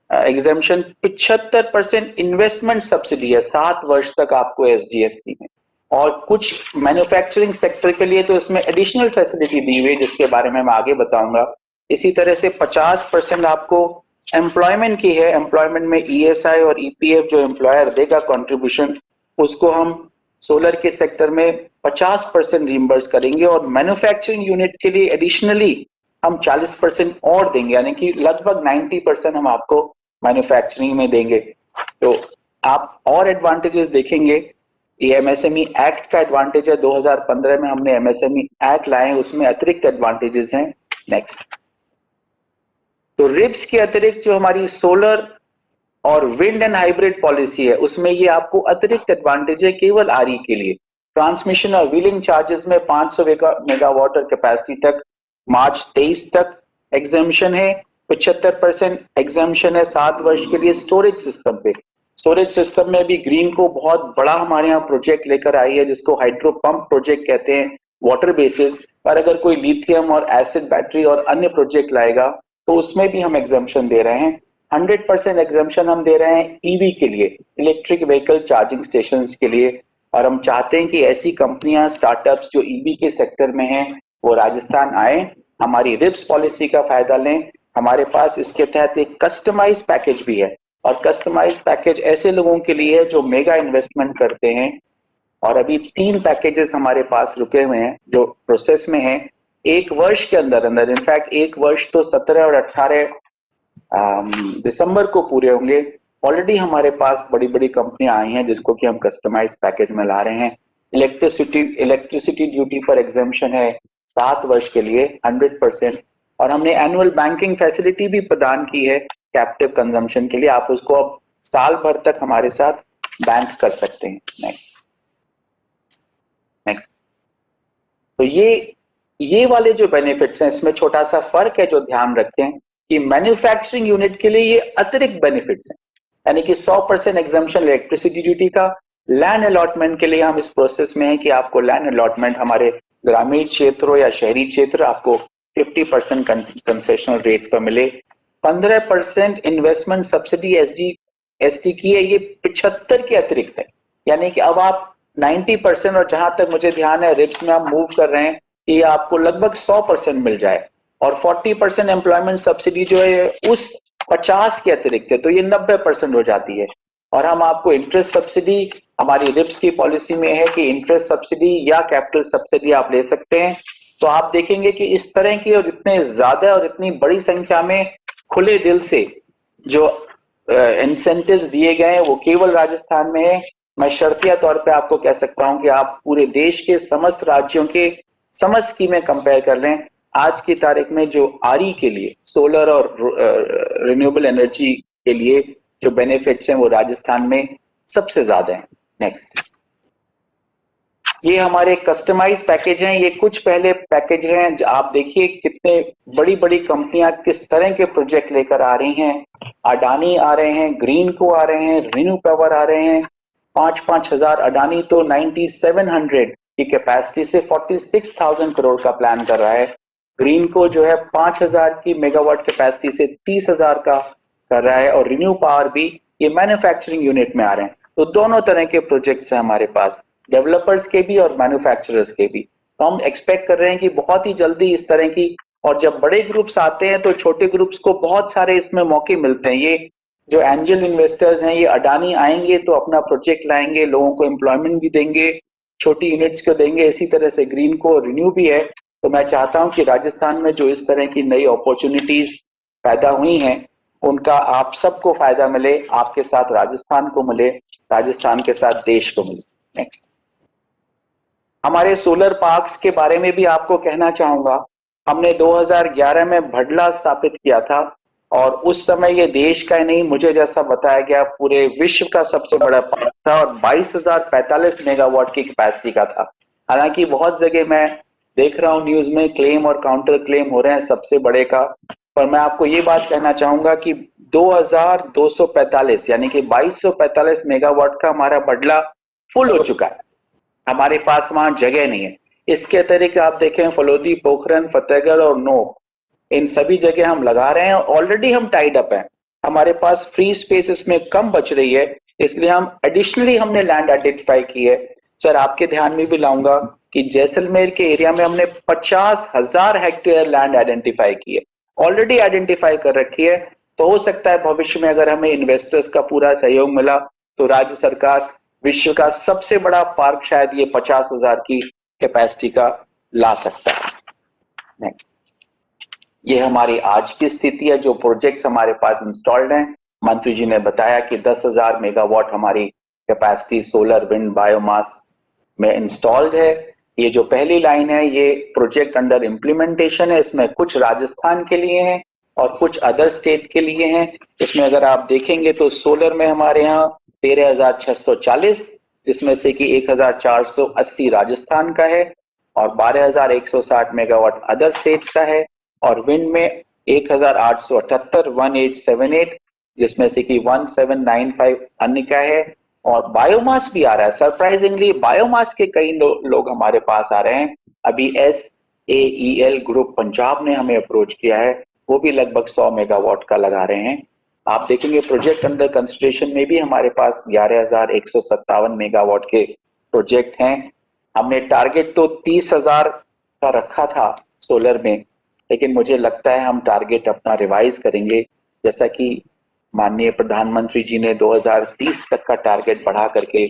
एग्जेम्पशन, 75% इन्वेस्टमेंट सब्सिडी है 7 वर्ष तक आपको SGST में। और कुछ मैन्युफैक्चरिंग सेक्टर के लिए तो इसमें एडिशनल फैसिलिटी दी हुई है जिसके बारे में मैं आगे बताऊंगा। इसी तरह से 50% आपको एम्प्लॉयमेंट की है, एम्प्लॉयमेंट में ESI और EPF जो एम्प्लॉयर देगा कंट्रीब्यूशन, उसको हम सोलर के सेक्टर में 50% रिइंबर्स करेंगे और मैन्युफैक्चरिंग यूनिट के लिए एडिशनली हम 40% और देंगे, यानी कि लगभग 90% हम आपको मैन्युफैक्चरिंग में देंगे। तो आप और एडवांटेजेस देखेंगे, ये MSME एक्ट का एडवांटेज है, 2015 में हमने MSME एक्ट लाए, उसमें अतिरिक्त एडवांटेजेस हैं। नेक्स्ट, तो रिप्स के अतिरिक्त जो हमारी सोलर और विंड एंड हाइब्रिड पॉलिसी है, उसमें ये आपको अतिरिक्त एडवांटेज है केवल RE के लिए। ट्रांसमिशन और व्हीलिंग चार्जेस में 500 मेगावाट और कैपेसिटी तक मार्च 23 तक एग्जामिशन है। 75% एग्जामिशन है 7 वर्ष के लिए स्टोरेज सिस्टम पे। स्टोरेज सिस्टम में भी ग्रीन को बहुत बड़ा हमारे यहाँ प्रोजेक्ट लेकर आई है, जिसको हाइड्रो पंप प्रोजेक्ट कहते हैं, वाटर बेसिस पर। अगर कोई लिथियम और एसिड बैटरी और अन्य प्रोजेक्ट लाएगा तो उसमें भी हम एग्जामिशन दे रहे हैं। 100% एग्जामिशन हम दे रहे हैं EV के लिए, इलेक्ट्रिक व्हीकल चार्जिंग स्टेशन के लिए। और हम चाहते हैं कि ऐसी कंपनियां, स्टार्टअप्स जो EV के सेक्टर में हैं, वो राजस्थान आए, हमारी रिप्स पॉलिसी का फायदा लें। हमारे पास इसके तहत एक कस्टमाइज पैकेज भी है, और कस्टमाइज पैकेज ऐसे लोगों के लिए है जो मेगा इन्वेस्टमेंट करते हैं। और अभी 3 पैकेजेस हमारे पास रुके हुए हैं जो प्रोसेस में हैं। 1 वर्ष के अंदर अंदर, इनफैक्ट 1 वर्ष तो 17 और 18 दिसंबर को पूरे होंगे। ऑलरेडी हमारे पास बड़ी बड़ी कंपनियां आई हैं जिसको कि हम कस्टमाइज पैकेज में ला रहे हैं। इलेक्ट्रिसिटी ड्यूटी पर एग्जामिशन है 7 वर्ष के लिए 100%। और हमने एनुअल बैंकिंग फैसिलिटी भी प्रदान की है कैप्टिव कंजम्पशन के लिए। आप उसको अब साल भर तक हमारे साथ बैंक कर सकते हैं। नेक्स्ट, तो ये वाले जो बेनिफिट्स हैं, इसमें छोटा सा फर्क है जो ध्यान रखें कि मैन्युफैक्चरिंग यूनिट के लिए ये अतिरिक्त बेनिफिट्स हैं, यानी कि 100% एग्जाम्पशन इलेक्ट्रिसिटी ड्यूटी का। लैंड अलॉटमेंट के लिए हम इस प्रोसेस में है कि आपको लैंड अलॉटमेंट हमारे ग्रामीण क्षेत्र हो या शहरी क्षेत्र, आपको 50% कंसेशनल रेट पर मिले। 15% इन्वेस्टमेंट सब्सिडी ST की है, ये 75 के अतिरिक्त है, यानी कि अब आप 90%, और जहां तक मुझे ध्यान है रिप्स में हम मूव कर रहे हैं कि ये आपको लगभग 100% मिल जाए। और 40% एम्प्लॉयमेंट सब्सिडी जो है उस 50 के अतिरिक्त है, तो ये 90% हो जाती है। और हम आपको इंटरेस्ट सब्सिडी, हमारी रिप्स की पॉलिसी में है कि इंटरेस्ट सब्सिडी या कैपिटल सब्सिडी आप ले सकते हैं। तो आप देखेंगे कि इस तरह की और इतने ज्यादा और इतनी बड़ी संख्या में खुले दिल से जो इंसेंटिव्स दिए गए हैं वो केवल राजस्थान में है। मैं शर्तिया तौर पे आपको कह सकता हूं कि आप पूरे देश के समस्त राज्यों के समस्त स्कीमें कंपेयर कर लें, आज की तारीख में जो RE के लिए, सोलर और रिन्यूएबल एनर्जी के लिए जो बेनिफिट्स हैं वो राजस्थान में सबसे ज्यादा हैं। नेक्स्ट, ये हमारे कस्टमाइज पैकेज हैं। ये कुछ पहले पैकेज हैं, आप देखिए कितने बड़ी बड़ी कंपनियां किस तरह के प्रोजेक्ट लेकर आ रही हैं। अडानी आ रहे हैं, ग्रीन को आ रहे हैं, रिन्यू पावर आ रहे हैं। 5-5 हजार, अडानी तो 9700 की कैपेसिटी से 46,000 करोड़ का प्लान कर रहा है। ग्रीन को जो है 5000 की मेगावाट कैपेसिटी से 30,000 का कर रहा है। और रिन्यू पावर भी ये मैन्युफैक्चरिंग यूनिट में आ रहे हैं। तो दोनों तरह के प्रोजेक्ट्स हैं हमारे पास, डेवलपर्स के भी और मैन्युफैक्चरर्स के भी। तो हम एक्सपेक्ट कर रहे हैं कि बहुत ही जल्दी इस तरह की, और जब बड़े ग्रुप्स आते हैं तो छोटे ग्रुप्स को बहुत सारे इसमें मौके मिलते हैं। ये जो एंजल इन्वेस्टर्स हैं, ये अडानी आएंगे तो अपना प्रोजेक्ट लाएंगे, लोगों को एम्प्लॉयमेंट भी देंगे, छोटी यूनिट्स को देंगे। इसी तरह से ग्रीन को रिन्यू भी है। तो मैं चाहता हूं कि राजस्थान में जो इस तरह की नई अपॉर्चुनिटीज पैदा हुई हैं उनका आप सबको फायदा मिले, आपके साथ राजस्थान को मिले, राजस्थान के साथ देश को मिले। नेक्स्ट, हमारे सोलर पार्क्स के बारे में भी आपको कहना चाहूंगा। हमने 2011 में भडला स्थापित किया था, और उस समय ये देश का ही नहीं, मुझे जैसा बताया गया पूरे विश्व का सबसे बड़ा पार्क था, और 22,045 मेगावाट की कैपेसिटी का था। हालांकि बहुत जगह मैं देख रहा हूं न्यूज में क्लेम और काउंटर क्लेम हो रहे हैं सबसे बड़े का, पर मैं आपको ये बात कहना चाहूंगा कि 2245 यानी कि 2245 मेगावाट का हमारा बडला फुल हो चुका है। हमारे पास वहां जगह नहीं है। इसके अतिरिक्त आप देखें फलोदी, पोखरन, फतेहगढ़ और नोक, इन सभी जगह हम लगा रहे हैं। ऑलरेडी हम टाइड अप हैं, हमारे पास फ्री स्पेस इसमें कम बच रही है, इसलिए हम एडिशनली हमने लैंड आइडेंटिफाई की है। सर आपके ध्यान में भी लाऊंगा कि जैसलमेर के एरिया में हमने 50,000 हेक्टेयर लैंड आइडेंटिफाई की है, ऑलरेडी आइडेंटिफाई कर रखी है। तो हो सकता है भविष्य में अगर हमें इन्वेस्टर्स का पूरा सहयोग मिला तो राज्य सरकार विश्व का सबसे बड़ा पार्क शायद ये 50,000 की कैपेसिटी का ला सकता है। नेक्स्ट, ये हमारी आज की स्थिति है, जो प्रोजेक्ट्स हमारे पास इंस्टॉल्ड हैं। मंत्री जी ने बताया कि 10,000 मेगावाट हमारी कैपेसिटी सोलर, विंड, बायोमास में इंस्टॉल्ड है। ये जो पहली लाइन है ये प्रोजेक्ट अंडर इम्प्लीमेंटेशन है, इसमें कुछ राजस्थान के लिए हैं और कुछ अदर स्टेट के लिए हैं। इसमें अगर आप देखेंगे तो सोलर में हमारे यहाँ 13,640, जिसमें से कि 1,480 राजस्थान का है और 12,160 मेगावाट अदर स्टेट्स का है, और विंड में 1,878 1878, जिसमें से कि 1795 अन्य का है, और बायोमास भी आ रहा है। सरप्राइजिंगली बायोमास के कई लोग हमारे पास आ रहे हैं। अभी SAEL ग्रुप पंजाब ने हमें अप्रोच किया है, वो भी लगभग 100 मेगावाट का लगा रहे हैं। आप देखेंगे प्रोजेक्ट अंडर कंसिडरेशन में भी हमारे पास 11,157 मेगावाट के प्रोजेक्ट हैं। हमने टारगेट तो 30,000 का रखा था सोलर में, लेकिन मुझे लगता है हम टारगेट अपना रिवाइज करेंगे, जैसा कि माननीय प्रधानमंत्री जी ने 2030 तक का टारगेट बढ़ा करके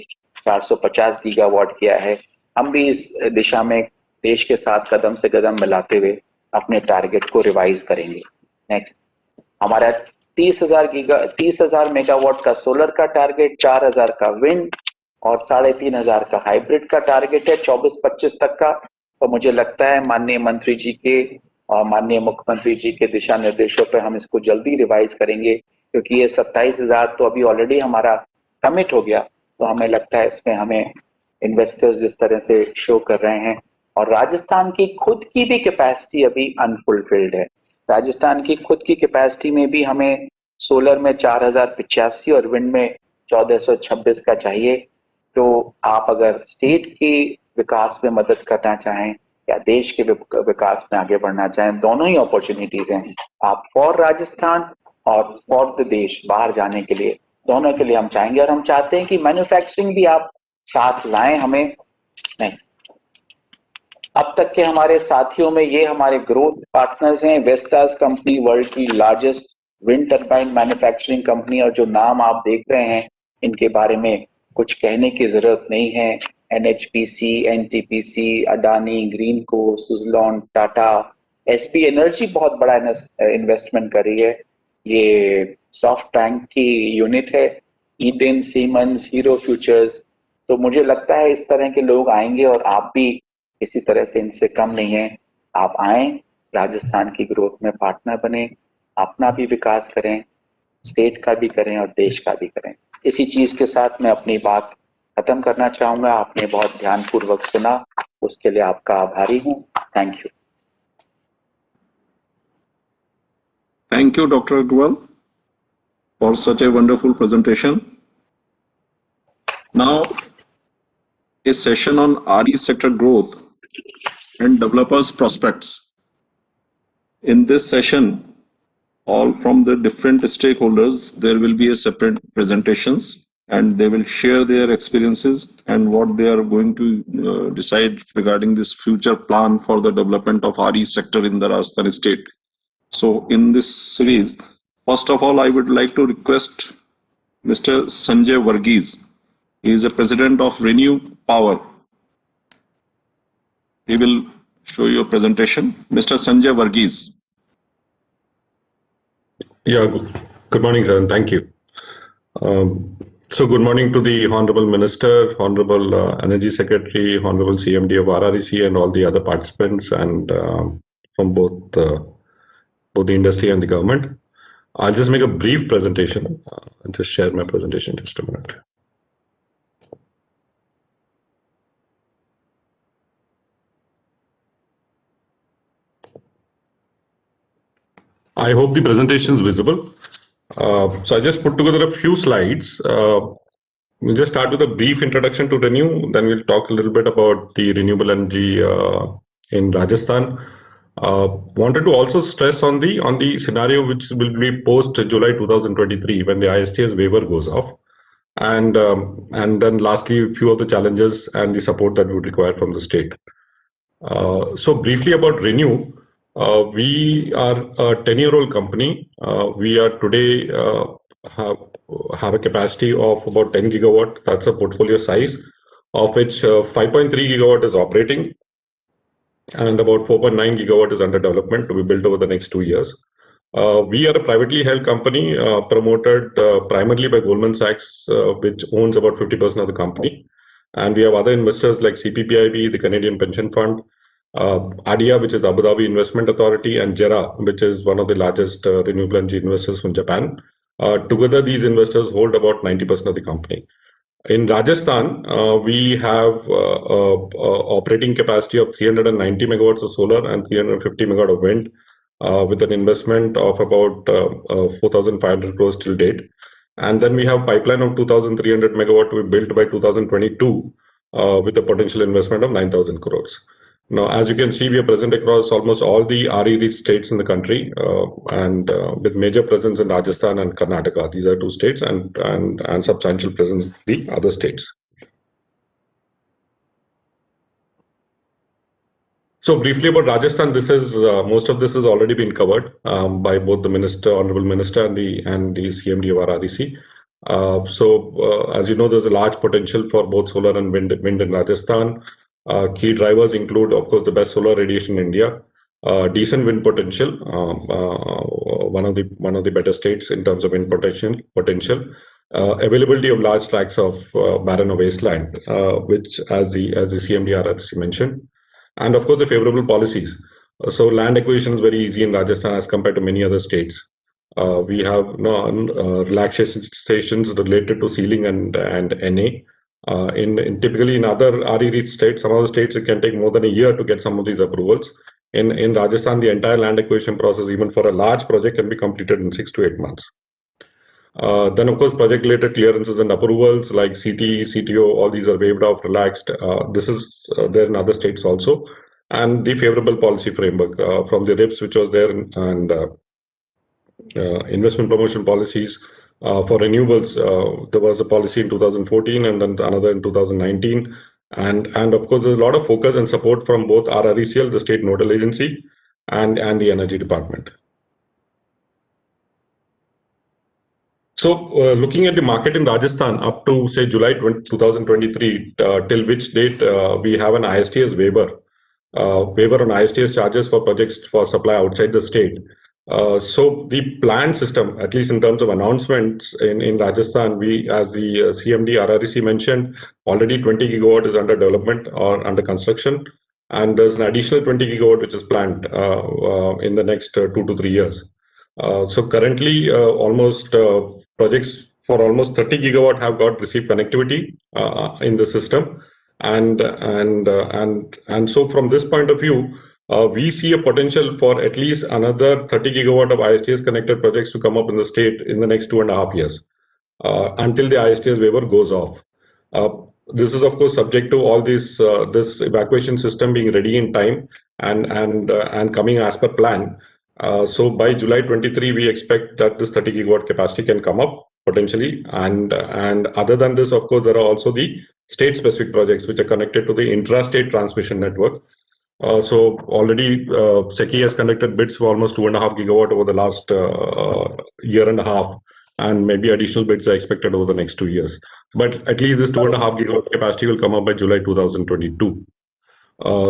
450 गीगावाट किया है। हम भी इस दिशा में देश के साथ कदम से कदम मिलाते हुए अपने टारगेट को रिवाइज करेंगे। नेक्स्ट, हमारा 30,000 मेगावाट का सोलर का टारगेट, 4,000 का विंड और 3,500 का हाइब्रिड का टारगेट है 24-25 तक का। तो मुझे लगता है माननीय मंत्री जी के और माननीय मुख्यमंत्री जी के दिशा निर्देशों पर हम इसको जल्दी रिवाइज करेंगे, क्योंकि ये 27,000 तो अभी ऑलरेडी हमारा कमिट हो गया। तो हमें लगता है इसमें हमें इन्वेस्टर्स जिस तरह से शो कर रहे हैं, और राजस्थान की खुद की भी कैपेसिटी अभी अनफुलफिल्ड है। राजस्थान की खुद की कैपेसिटी में भी हमें सोलर में 4,085 और विंड में 1,426 का चाहिए। तो आप अगर स्टेट की विकास में मदद करना चाहें या देश के विकास में आगे बढ़ना चाहें, दोनों ही अपॉर्चुनिटीज हैं। आप फॉर राजस्थान और फॉर द देश बाहर जाने के लिए, दोनों के लिए हम चाहेंगे, और हम चाहते हैं कि मैन्युफैक्चरिंग भी आप साथ लाएं हमें। नेक्स्ट, अब तक के हमारे साथियों में ये हमारे ग्रोथ पार्टनर्स हैं। वेस्टास कंपनी वर्ल्ड की largest wind turbine manufacturing company, और जो नाम आप देख रहे हैं इनके बारे में कुछ कहने की जरूरत नहीं है। NHPC, NTPC, Adani, Greenko, Suzlon, Tata, SP energy बहुत बड़ा इन्वेस्टमेंट कर रही है। ये सॉफ्ट टैंक की यूनिट है, ईडेन, सीमेंस, हीरो फ्यूचर्स। तो मुझे लगता है इस तरह के लोग आएंगे और आप भी इसी तरह से इनसे कम नहीं है। आप आए, राजस्थान की ग्रोथ में पार्टनर बने, अपना भी विकास करें, स्टेट का भी करें और देश का भी करें। इसी चीज के साथ मैं अपनी बात खत्म करना चाहूंगा। आपने बहुत ध्यानपूर्वक सुना, उसके लिए आपका आभारी हूं। Thank you. Thank you, Dr. Agrawal, for such a wonderful presentation. Now, a session on RE sector growth and developers prospects. In this session, all from the different stakeholders, there will be a separate presentations and they will share their experiences and what they are going to decide regarding this future plan for the development of RE sector in the Rajasthan state. So in this series, first of all, I would like to request Mr. Sanjay Varghese. He is a president of Renew Power. He will show you a presentation. Mr. Sanjay Varghese. Yeah, good morning, sir, and thank you. So good morning to the Honorable Minister, Honorable Energy Secretary, Honorable CMD of RREC and all the other participants and from both the industry and the government. I'll just make a brief presentation. I'll just share my presentation just a minute. I hope the presentation is visible. So I just put together a few slides. We'll just start with a brief introduction to Renew, then we'll talk a little bit about the renewable energy in Rajasthan. Wanted to also stress on the scenario which will be post July 2023 when the ISTS waiver goes off, and then lastly a few of the challenges and the support that we would require from the state. So briefly about Renew. We are a 10-year-old company. We are today have a capacity of about 10 gigawatt. That's a portfolio size, of which 5.3 gigawatt is operating and about 4.9 gigawatt is under development to be built over the next 2 years. We are a privately held company promoted primarily by Goldman Sachs, which owns about 50% of the company. And we have other investors like CPPIB, the Canadian Pension Fund, ADIA, which is the Abu Dhabi Investment Authority, and JERA, which is one of the largest renewable energy investors from Japan. Together, these investors hold about 90% of the company. In Rajasthan, we have operating capacity of 390 megawatts of solar and 350 megawatt of wind, with an investment of about 4,500 crores till date. And then we have pipeline of 2,300 megawatt to be built by 2022, with a potential investment of 9,000 crores. Now, as you can see, we are present across almost all the RE-rich states in the country, and with major presence in Rajasthan and Karnataka. These are two states, and substantial presence in the other states. So briefly about Rajasthan, this is most of this has already been covered by both the minister, honorable minister, and the CMD of our REC. As you know, there's a large potential for both solar and wind in Rajasthan. Key drivers include, of course, the best solar radiation in India, decent wind potential, one of the better states in terms of wind potential, availability of large tracts of barren or wasteland, which as the CMD RRC mentioned, and of course the favorable policies. So land acquisition is very easy in Rajasthan as compared to many other states. We have relaxations related to ceiling and NA. Typically in other RE-rich states, some of the states it can take more than a year to get some of these approvals. In Rajasthan, the entire land acquisition process, even for a large project, can be completed in 6 to 8 months. Then, of course, project-related clearances and approvals like CT, CTO, all these are waived off, relaxed. This is there in other states also. And the favorable policy framework from the RIPS, which was there, and investment promotion policies for renewables. There was a policy in 2014 and then another in 2019. And of course, there's a lot of focus and support from both RRECL, the state nodal agency, and the energy department. So looking at the market in Rajasthan up to, say, July 2023, till which date we have an ISTS waiver on ISTS charges for projects for supply outside the state. So the planned system, at least in terms of announcements in Rajasthan, we, as the CMD RREC mentioned, already 20 gigawatt is under development or under construction. And there's an additional 20 gigawatt which is planned in the next 2 to 3 years. So currently, almost projects for almost 30 gigawatt have got received connectivity in the system, and so from this point of view, we see a potential for at least another 30 gigawatt of ISTS connected projects to come up in the state in the next 2.5 years until the ISTS waiver goes off. This is of course subject to all this evacuation system being ready in time and coming as per plan. So by July 23, we expect that this 30 gigawatt capacity can come up potentially. And other than this, of course, there are also the state-specific projects which are connected to the intrastate transmission network. So already SECI has conducted bids for almost 2.5 gigawatt over the last year and a half. And maybe additional bids are expected over the next 2 years. But at least this 2.5 gigawatt capacity will come up by July 2022.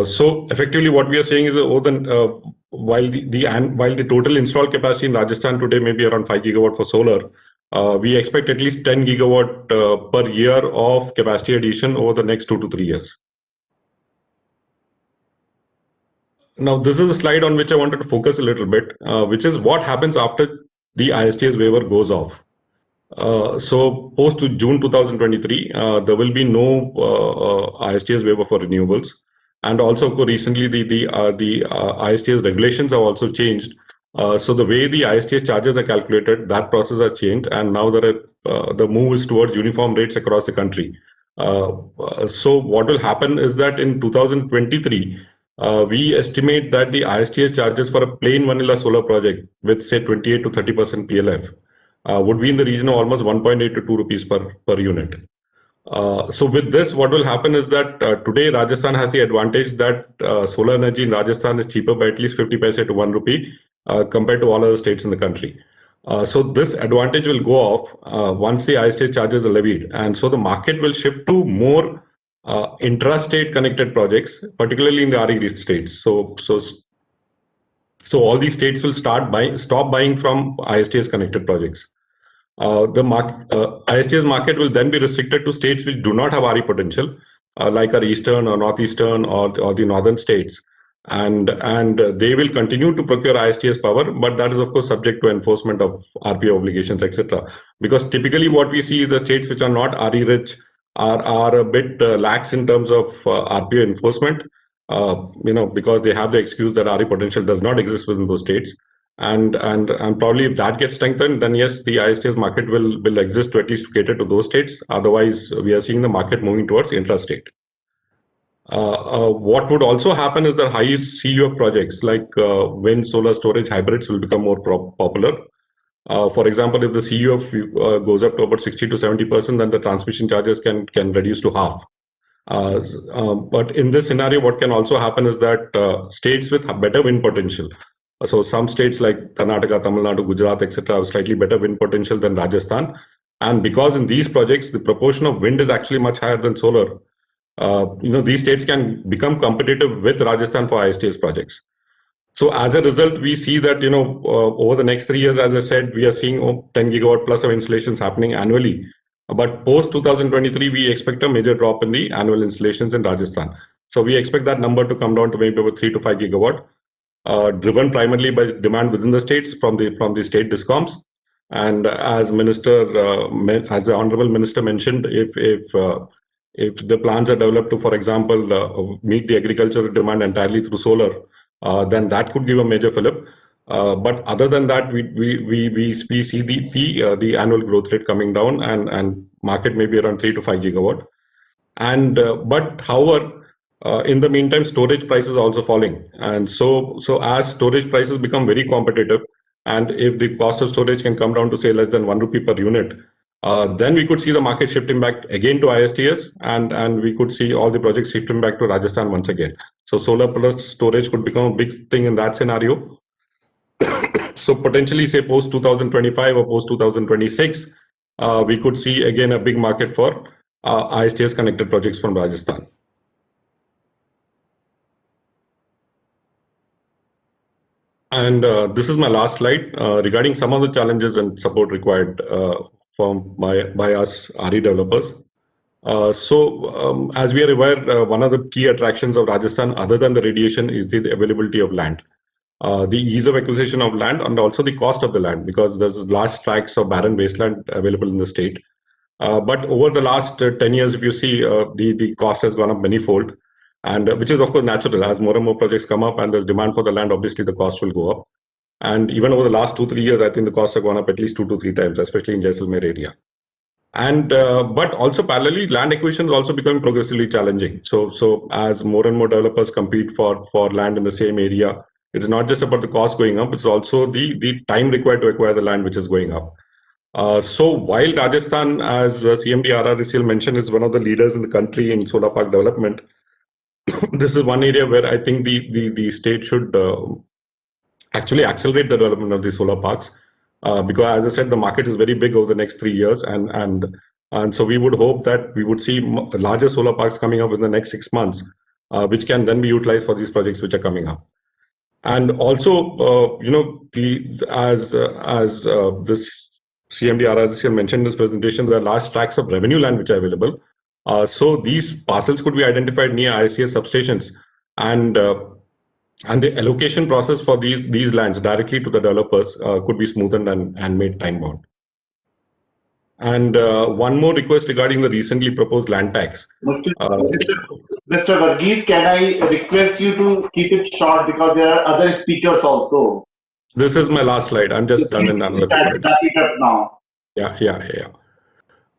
So effectively, what we are saying is, while the total installed capacity in Rajasthan today may be around 5 gigawatt for solar, we expect at least 10 gigawatt per year of capacity addition over the next 2 to 3 years. Now, this is a slide on which I wanted to focus a little bit, which is what happens after the ISTS waiver goes off. So post to June 2023, there will be no ISTS waiver for renewables. And also, recently, the ISTS regulations have also changed. So the way the ISTS charges are calculated, that process has changed, and now the move is towards uniform rates across the country. So what will happen is that in 2023, we estimate that the ISTS charges for a plain vanilla solar project with, say, 28 to 30% PLF would be in the region of almost 1.8 to 2 rupees per unit. So with this, what will happen is that today Rajasthan has the advantage that solar energy in Rajasthan is cheaper by at least 50 paise to 1 rupee compared to all other states in the country. So this advantage will go off once the ISTS charges are levied, and so the market will shift to more intra-state connected projects, particularly in the RE states. So all these states will stop buying from ISTS connected projects. ISTS market will then be restricted to states which do not have RE potential, like our eastern or northeastern or the northern states, and they will continue to procure ISTS power, but that is of course subject to enforcement of RPO obligations, etc. Because typically what we see is the states which are not RE rich are a bit lax in terms of RPO enforcement, because they have the excuse that RE potential does not exist within those states. And probably if that gets strengthened, then yes, the ISTS market will exist to at least cater to those states. Otherwise, we are seeing the market moving towards intrastate. What would also happen is that high CUF projects like wind, solar storage hybrids will become more popular. For example, if the CUF goes up to about 60 to 70%, then the transmission charges can reduce to half. But in this scenario, what can also happen is that states with better wind potential, so some states like Karnataka, Tamil Nadu, Gujarat, etc., have slightly better wind potential than Rajasthan. And because in these projects, the proportion of wind is actually much higher than solar, these states can become competitive with Rajasthan for ISTS projects. So as a result, we see that, over the next 3 years, as I said, we are seeing 10 gigawatt plus of installations happening annually. But post 2023, we expect a major drop in the annual installations in Rajasthan. So we expect that number to come down to maybe about 3 to 5 gigawatt, driven primarily by demand within the states from the state discoms. And as the Honorable Minister mentioned, if the plans are developed to, for example, meet the agricultural demand entirely through solar, then that could give a major fillip. But other than that, we see the annual growth rate coming down, and market may be around 3 to 5 gigawatt. And but however, in the meantime, storage prices are also falling, and so as storage prices become very competitive, and if the cost of storage can come down to say less than 1 rupee per unit, then we could see the market shifting back again to ISTS, and we could see all the projects shifting back to Rajasthan once again. So solar plus storage could become a big thing in that scenario. So potentially, say post 2025 or post 2026, we could see again a big market for ISTS connected projects from Rajasthan. And this is my last slide regarding some of the challenges and support required by us RE developers. As we are aware, one of the key attractions of Rajasthan, other than the radiation, is the availability of land. The ease of acquisition of land and also the cost of the land, because there's large tracts of barren wasteland available in the state. But over the last 10 years, if you see, the cost has gone up manifold, and which is of course natural. As more and more projects come up and there's demand for the land, obviously the cost will go up. And even over the last 2-3 years, I think the costs have gone up at least 2 to 3 times, especially in Jaisalmer area. And but also parallelly, land acquisition is also becoming progressively challenging. So as more and more developers compete for land in the same area, it is not just about the cost going up; it's also the time required to acquire the land which is going up. So while Rajasthan, as CMD RRCL mentioned, is one of the leaders in the country in solar park development, this is one area where I think the state should actually accelerate the development of the solar parks, because, as I said, the market is very big over the next 3 years, and so we would hope that we would see larger solar parks coming up in the next 6 months, which can then be utilized for these projects which are coming up. And also, as this CMD RRCL mentioned in this presentation, there are large tracts of revenue land which are available. So these parcels could be identified near ISTS substations, and the allocation process for these lands directly to the developers could be smoothened and made time bound. And one more request regarding the recently proposed land tax. Mr. Varghese, can I request you to keep it short, because there are other speakers also. This is my last slide. I'm just done in another 2 minutes. Wrap it up now. Yeah.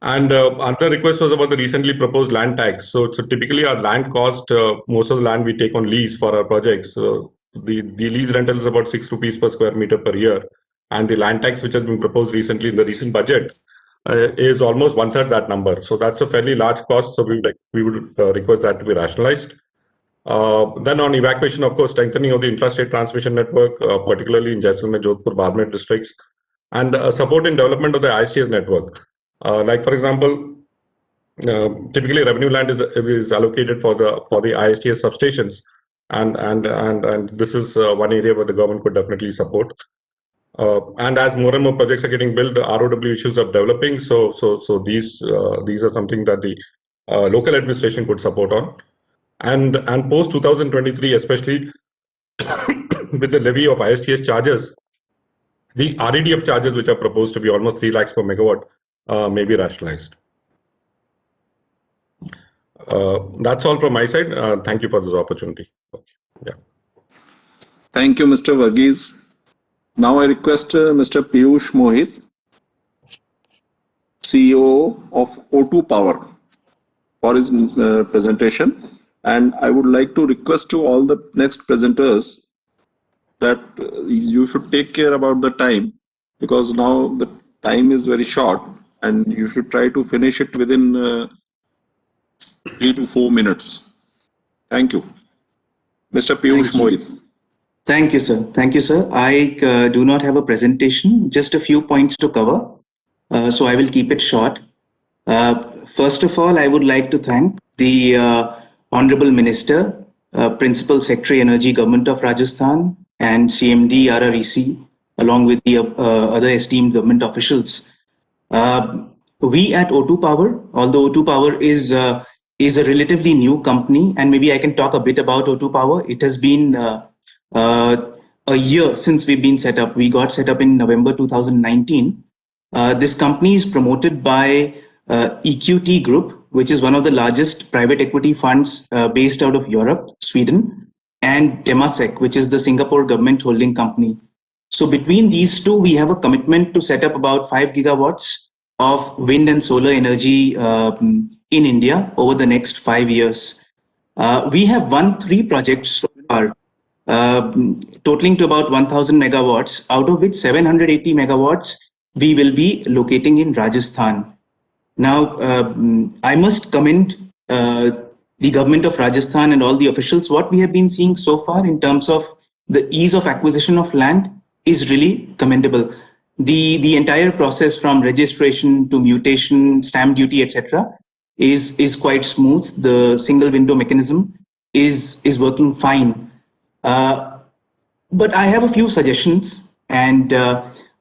And another request was about the recently proposed land tax. So typically our land cost, most of the land we take on lease for our projects. So the lease rental is about 6 rupees per square meter per year. And the land tax which has been proposed recently in the recent budget is almost one third that number. So that's a fairly large cost. So we would request that to be rationalized. Then on evacuation, of course, strengthening of the intrastate transmission network, particularly in Jaisalmer, Jodhpur, Barmer districts, and support in development of the ISTS network. Like for example, typically revenue land is allocated for the ISTS substations, and this is one area where the government could definitely support. And as more and more projects are getting built, ROW issues are developing. So these are something that the local administration could support on. And post 2023, especially with the levy of ISTS charges, the REDF charges, which are proposed to be almost 3 lakhs per megawatt, may be rationalized. That's all from my side. Thank you for this opportunity. Okay. Yeah. Thank you, Mr. Varghese. Now I request Mr. Piyush Mohit, CEO of O2 Power, for his presentation. And I would like to request to all the next presenters that you should take care about the time, because now the time is very short and you should try to finish it within 3 to 4 minutes. Thank you. Mr. Piyush Mohit. Thank you, sir. Thank you, sir. I do not have a presentation, just a few points to cover. So I will keep it short. First of all, I would like to thank the Honorable Minister, Principal Secretary Energy, Government of Rajasthan, and CMD RREC, along with the other esteemed government officials. We at O2 Power, although O2 Power is a relatively new company, and maybe I can talk a bit about O2 Power. It has been a year since we've been set up. We got set up in November 2019. This company is promoted by EQT Group, which is one of the largest private equity funds based out of Europe, Sweden, and Temasek, which is the Singapore government holding company. So between these two, we have a commitment to set up about 5 gigawatts of wind and solar energy in India over the next 5 years. We have won 3 projects so far, totaling to about 1,000 megawatts, out of which 780 megawatts we will be locating in Rajasthan. Now, I must commend the government of Rajasthan and all the officials. What we have been seeing so far in terms of the ease of acquisition of land is really commendable. The entire process from registration to mutation, stamp duty, etc., is quite smooth. The single window mechanism is working fine. But I have a few suggestions, and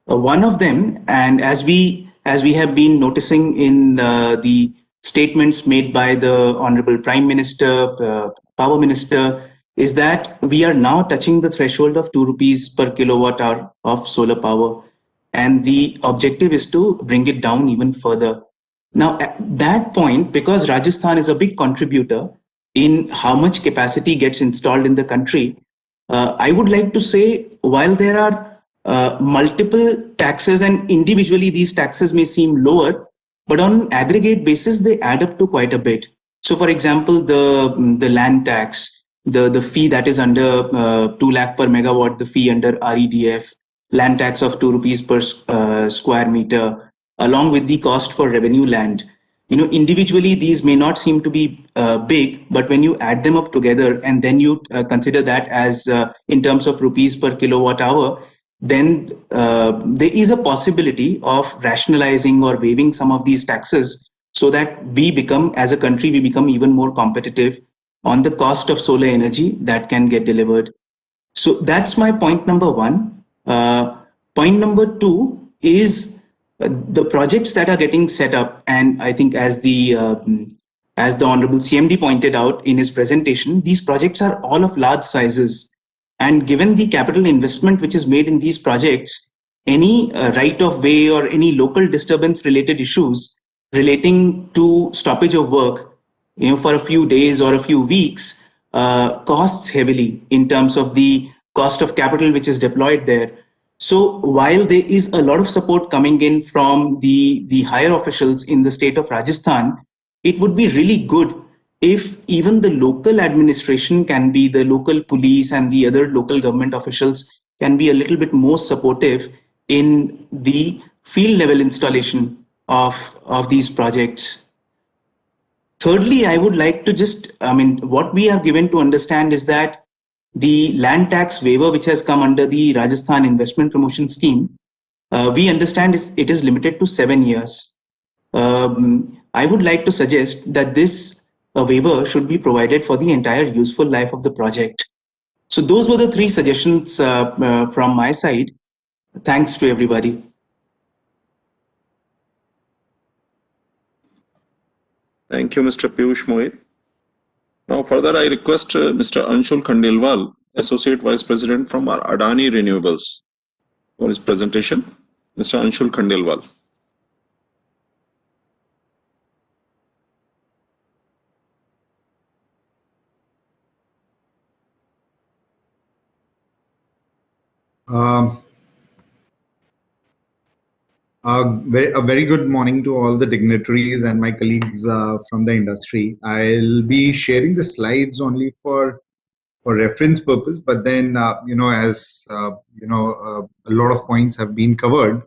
one of them, and as we have been noticing in the statements made by the Honorable Prime Minister, Power Minister, is that we are now touching the threshold of 2 rupees per kilowatt hour of solar power. And the objective is to bring it down even further. Now, at that point, because Rajasthan is a big contributor in how much capacity gets installed in the country, I would like to say, while there are multiple taxes and individually these taxes may seem lower, but on an aggregate basis, they add up to quite a bit. So, for example, the land tax, the fee that is under 2 lakh per megawatt, the fee under REDF, land tax of 2 rupees per square meter, along with the cost for revenue land. You know, individually, these may not seem to be big, but when you add them up together and then you consider that as in terms of rupees per kilowatt hour, then there is a possibility of rationalizing or waiving some of these taxes so that we become, as a country, we become even more competitive on the cost of solar energy that can get delivered. So that's my point number 1. Point number 2 is the projects that are getting set up, and I think as the Honorable CMD pointed out in his presentation, these projects are all of large sizes. And given the capital investment which is made in these projects, any right of way or any local disturbance related issues relating to stoppage of work, you know, for a few days or a few weeks, costs heavily in terms of the cost of capital which is deployed there. So while there is a lot of support coming in from the higher officials in the state of Rajasthan, it would be really good if even the local administration can be, the local police and the other local government officials can be a little bit more supportive in the field level installation of these projects. Thirdly, I would like to what we are given to understand is that the land tax waiver, which has come under the Rajasthan Investment Promotion Scheme, we understand it is limited to 7 years. I would like to suggest that this waiver should be provided for the entire useful life of the project. So those were the 3 suggestions from my side. Thanks to everybody. Thank you, Mr. Piyush Mohit. Now, further, I request Mr. Anshul Khandelwal, Associate Vice President from our Adani Renewables, for his presentation. Mr. Anshul Khandelwal. A very good morning to all the dignitaries and my colleagues from the industry. I'll be sharing the slides only for reference purpose, but then as a lot of points have been covered,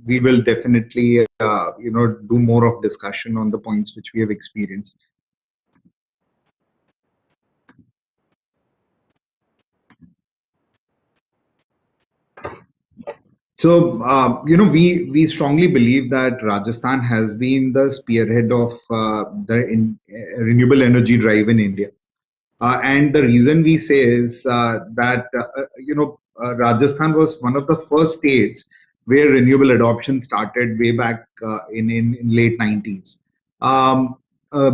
we will definitely do more of discussion on the points which we have experienced. So, we strongly believe that Rajasthan has been the spearhead of the renewable energy drive in India. And the reason we say is that, Rajasthan was one of the first states where renewable adoption started way back in late 90s.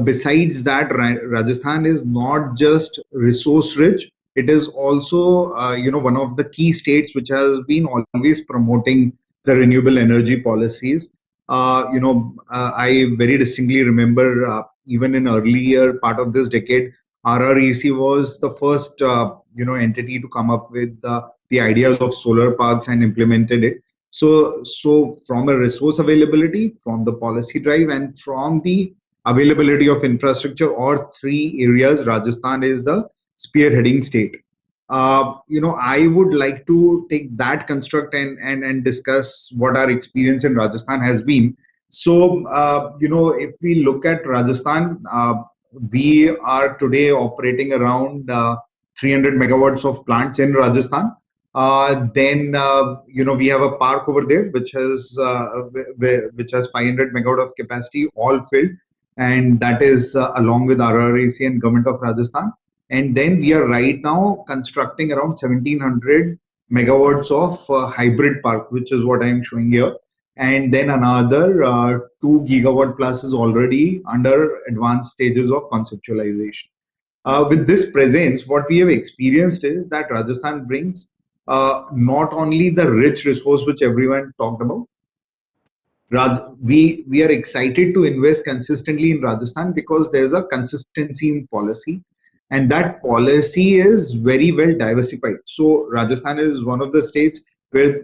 Besides that, Rajasthan is not just resource rich, it is also one of the key states which has been always promoting the renewable energy policies. I very distinctly remember even in earlier part of this decade, RREC was the first entity to come up with the ideas of solar parks and implemented it. So from a resource availability, from the policy drive, and from the availability of infrastructure, or 3 areas, Rajasthan is the spearheading state. I would like to take that construct and discuss what our experience in Rajasthan has been. So, if we look at Rajasthan, we are today operating around 300 megawatts of plants in Rajasthan. Then we have a park over there which has 500 megawatt of capacity, all filled, and that is along with RRAC and Government of Rajasthan. And then we are right now constructing around 1700 megawatts of hybrid park, which is what I am showing here. And then another 2 gigawatt plus is already under advanced stages of conceptualization. With this presence, what we have experienced is that Rajasthan brings not only the rich resource which everyone talked about. We are excited to invest consistently in Rajasthan because there's a consistency in policy, and that policy is very well diversified. So Rajasthan is one of the states where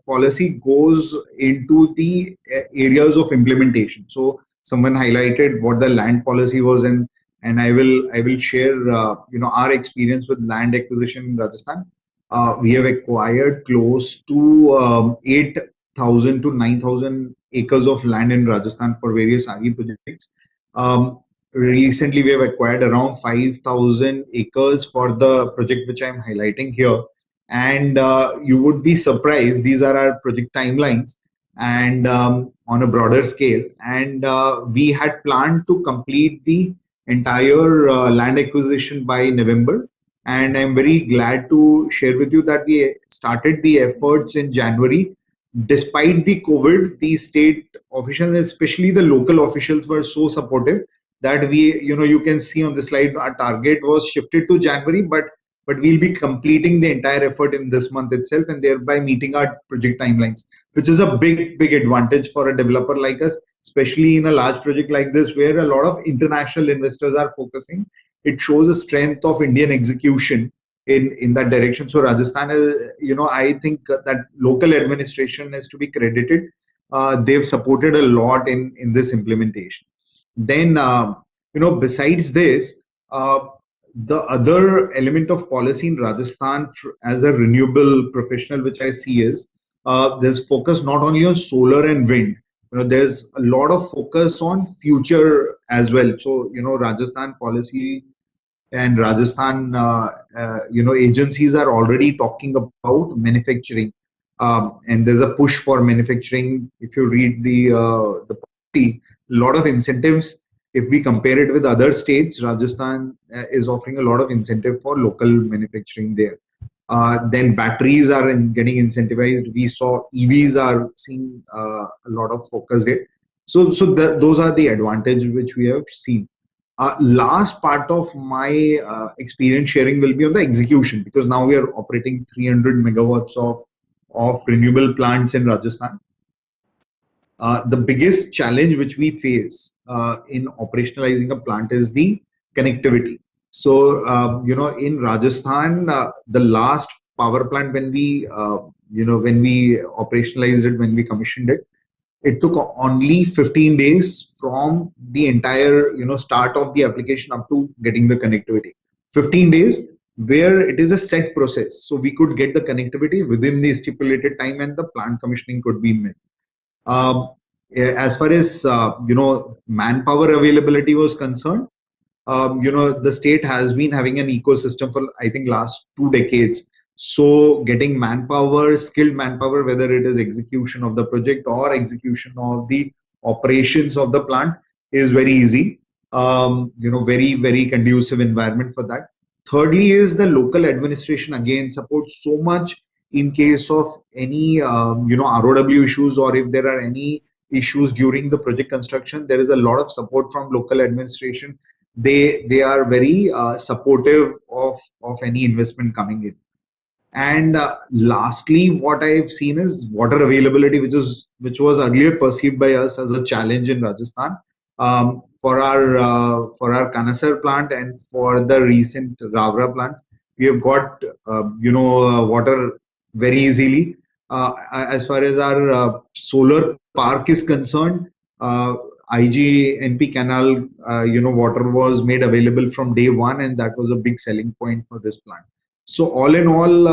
policy goes into the areas of implementation. So someone highlighted what the land policy was, and I will share our experience with land acquisition in Rajasthan. We have acquired close to 8,000 to 9,000 acres of land in Rajasthan for various RE projects. Recently, we have acquired around 5,000 acres for the project which I'm highlighting here. And you would be surprised, these are our project timelines and on a broader scale. And we had planned to complete the entire land acquisition by November. And I'm very glad to share with you that we started the efforts in January. Despite the COVID, the state officials, especially the local officials, were so supportive that you can see on the slide, our target was shifted to January, but we'll be completing the entire effort in this month itself, and thereby meeting our project timelines, which is a big advantage for a developer like us, especially in a large project like this, where a lot of international investors are focusing. It shows the strength of Indian execution in that direction. So Rajasthan is, I think that local administration is to be credited. They've supported a lot in this implementation. Then, besides this, the other element of policy in Rajasthan as a renewable professional, which I see is there's focus not only on solar and wind, there's a lot of focus on future as well. So Rajasthan policy and Rajasthan agencies are already talking about manufacturing, and there's a push for manufacturing. If you read the policy, a lot of incentives. If we compare it with other states, Rajasthan is offering a lot of incentive for local manufacturing there. Then batteries are getting incentivized. We saw EVs are seeing a lot of focus there. So those are the advantage which we have seen. Last part of my experience sharing will be on the execution, because now we are operating 300 megawatts of renewable plants in Rajasthan. The biggest challenge which we face in operationalizing a plant is the connectivity. So, in Rajasthan, the last power plant when we operationalized it, when we commissioned it, it took only 15 days from the entire start of the application up to getting the connectivity. 15 days, where it is a set process, so we could get the connectivity within the stipulated time and the plant commissioning could be met. As far as manpower availability was concerned, the state has been having an ecosystem for, I think, last 2 decades. So getting manpower, skilled manpower, whether it is execution of the project or execution of the operations of the plant, is very easy. Very, very conducive environment for that. Thirdly is the local administration again supports so much in case of any ROW issues, or if there are any issues during the project construction. There is a lot of support from local administration. They are very supportive of any investment coming in. And lastly, what I've seen is water availability, which was earlier perceived by us as a challenge in Rajasthan. For our Kanasar plant and for the recent Ravra plant, we have got water very easily. As far as our solar park is concerned, IGNP canal, water was made available from day one, and that was a big selling point for this plant. So all in all,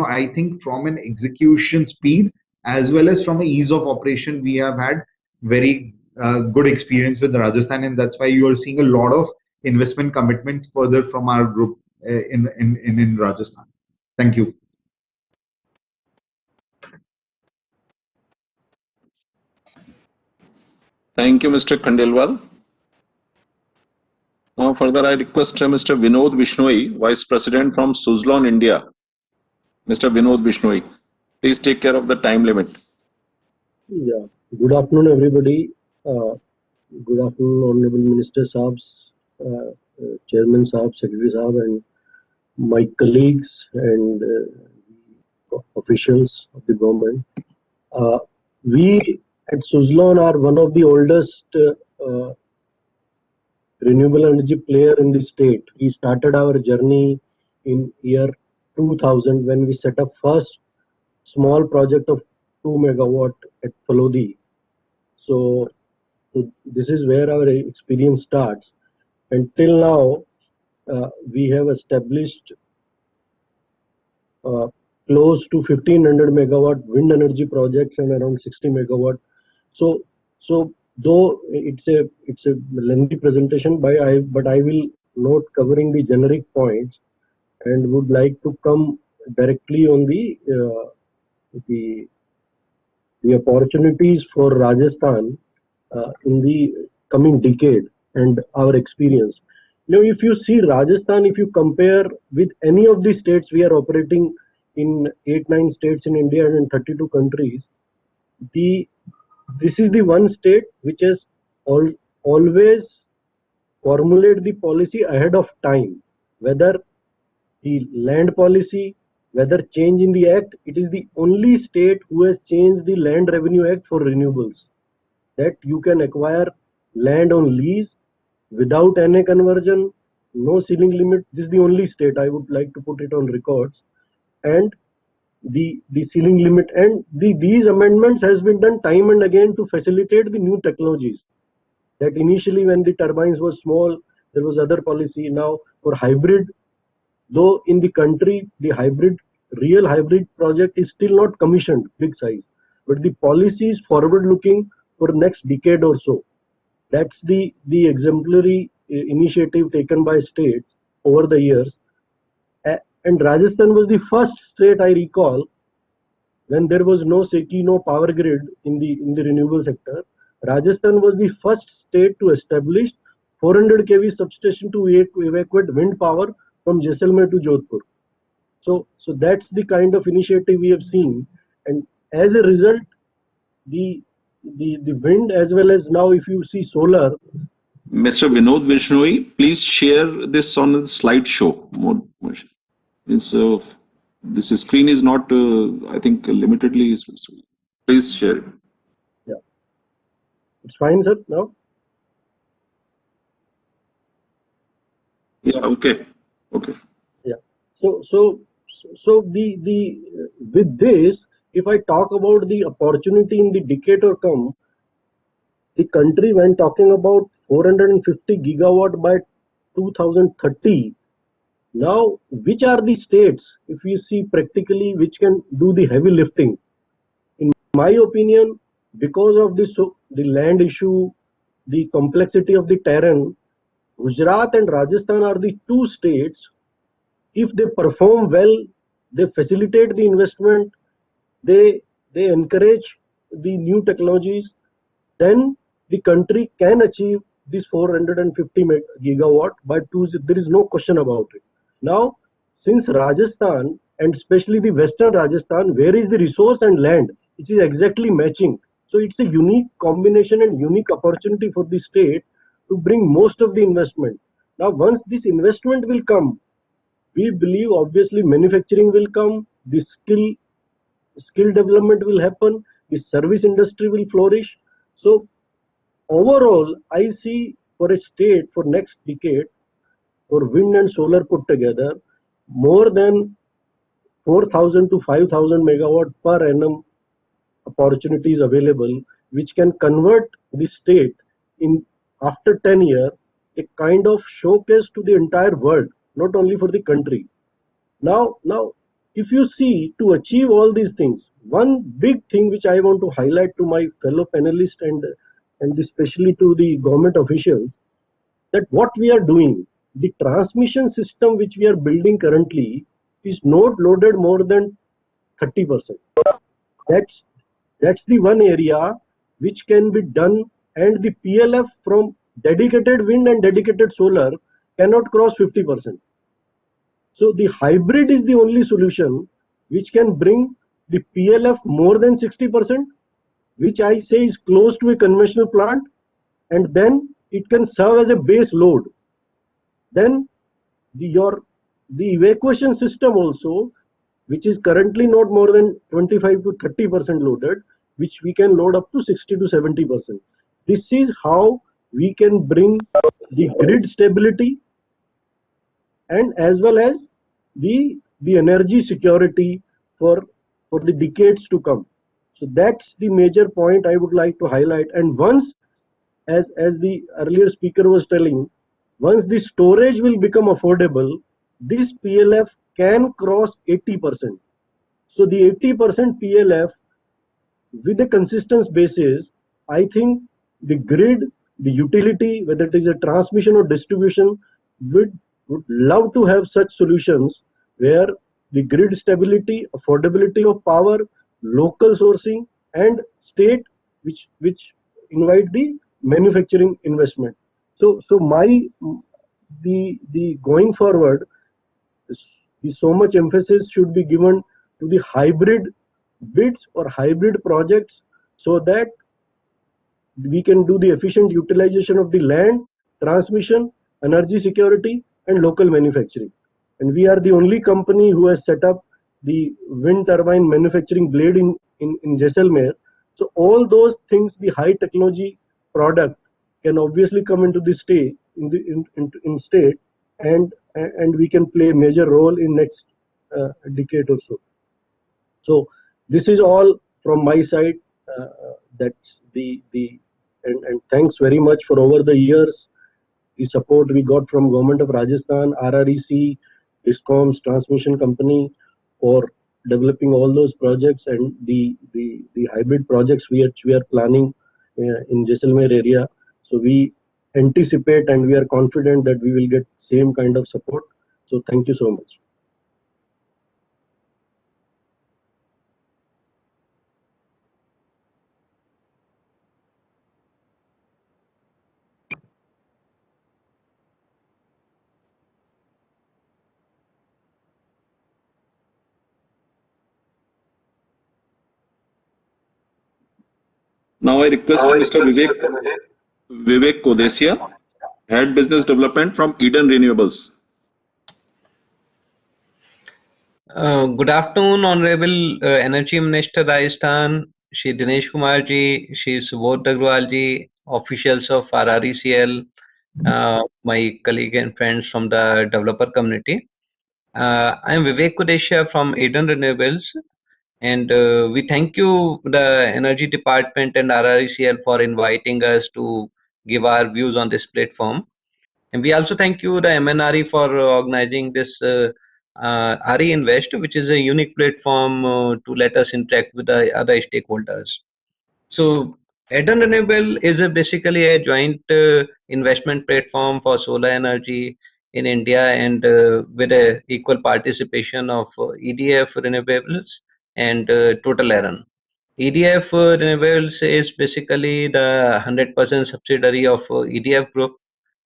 I think from an execution speed as well as from an ease of operation, we have had very good experience with Rajasthan, and that's why you are seeing a lot of investment commitments further from our group in Rajasthan. Thank you. Thank you, Mr. Khandelwal. Now further, I request Mr. Vinod Bishnoi, Vice President from Suzlon India. Mr. Vinod Bishnoi, please take care of the time limit. Yeah. Good afternoon, everybody. Good afternoon, Honorable Minister Saabs, Chairman Saab, Secretary Saab, and my colleagues and officials of the government. We at Suzlon are one of the oldest renewable energy player in the state. We started our journey in year 2000 when we set up first small project of 2 megawatt at Palodi. So this is where our experience starts. Until now, we have established close to 1500 megawatt wind energy projects and around 60 megawatt. So though it's a lengthy presentation, but I will note covering the generic points and would like to come directly on the opportunities for Rajasthan in the coming decade and our experience. If you see Rajasthan, if you compare with any of the states, we are operating in 8-9 states in India and in 32 countries. This is the one state which has always formulated the policy ahead of time, whether the land policy, whether change in the act. It is the only state who has changed the Land Revenue Act for renewables, that you can acquire land on lease without any conversion, no ceiling limit. This is the only state, I would like to put it on records. And the ceiling limit and these amendments has been done time and again to facilitate the new technologies. That initially when the turbines were small, there was other policy. Now for hybrid, though in the country the real hybrid project is still not commissioned big size, but the policy is forward looking for next decade or so. That's the exemplary initiative taken by state over the years. And Rajasthan was the first state I recall when there was no SECI, no power grid in the renewable sector. Rajasthan was the first state to establish 400 kV substation to evacuate wind power from Jaisalmer to Jodhpur. So that's the kind of initiative we have seen, and as a result, the wind as well as now if you see solar. Mr. Vinod Vishnoi, please share this on the slideshow. This screen is not, I think, limitedly. Please share it. Yeah, it's fine, sir. Now. Yeah. Okay. Okay. Yeah. So the with this, if I talk about the opportunity in the decade or come, the country when talking about 450 gigawatt by 2030. Now, which are the states, if you see practically, which can do the heavy lifting? In my opinion, because of the land issue, the complexity of the terrain, Gujarat and Rajasthan are the two states. If they perform well, they facilitate the investment, they encourage the new technologies, then the country can achieve this 450 gigawatt by there is no question about it. Now, since Rajasthan and especially the western Rajasthan, where is the resource and land, which is exactly matching. So it's a unique combination and unique opportunity for the state to bring most of the investment. Now, once this investment will come, we believe obviously manufacturing will come, the skill development will happen, the service industry will flourish. So overall, I see for a state for next decade, for wind and solar put together, more than 4,000 to 5,000 megawatt per annum opportunities available, which can convert the state in after 10 years, a kind of showcase to the entire world, not only for the country. Now, if you see, to achieve all these things, one big thing which I want to highlight to my fellow panelists and especially to the government officials, that what we are doing, the transmission system which we are building currently is not loaded more than 30%. That's the one area which can be done, and the PLF from dedicated wind and dedicated solar cannot cross 50%. So the hybrid is the only solution which can bring the PLF more than 60%, which I say is close to a conventional plant, and then it can serve as a base load. Then the evacuation system also, which is currently not more than 25 to 30% loaded, which we can load up to 60 to 70%. This is how we can bring the grid stability and as well as the energy security for the decades to come. So that's the major point I would like to highlight. And once, as the earlier speaker was telling, once the storage will become affordable, this PLF can cross 80%. So the 80% PLF with a consistent basis, I think the grid, the utility, whether it is a transmission or distribution, would love to have such solutions where the grid stability, affordability of power, local sourcing, and state which invite the manufacturing investment. So the going forward, so much emphasis should be given to the hybrid bids or hybrid projects, so that we can do the efficient utilization of the land, transmission, energy security, and local manufacturing. And we are the only company who has set up the wind turbine manufacturing blade in Jaisalmer. So all those things, the high technology product can obviously come into the state in state, and we can play a major role in next decade or so. So this is all from my side. That's and thanks very much for over the years the support we got from Government of Rajasthan, RREC, DISCOMs, transmission company, for developing all those projects and the hybrid projects which we are planning. in Jaisalmer area. So we anticipate and we are confident that we will get same kind of support. So thank you so much. Now I request Mr. Vivek Kodesia, Head Business Development from Eden Renewables. Good afternoon, Honorable Energy Minister Rajasthan, Shri Dinesh Kumar ji, Shri Subodh Agrawal ji, officials of RRECL, my colleague and friends from the developer community. I am Vivek Kudesha from Eden Renewables, and we thank you, the Energy Department and RRECL, for inviting us to give our views on this platform. And we also thank you, the MNRE, for organizing this RE Invest, which is a unique platform to let us interact with the other stakeholders. So, Eden Renewable is basically a joint investment platform for solar energy in India, and with a equal participation of EDF Renewables and Total Aaron. EDF Renewables is basically the 100% subsidiary of EDF Group,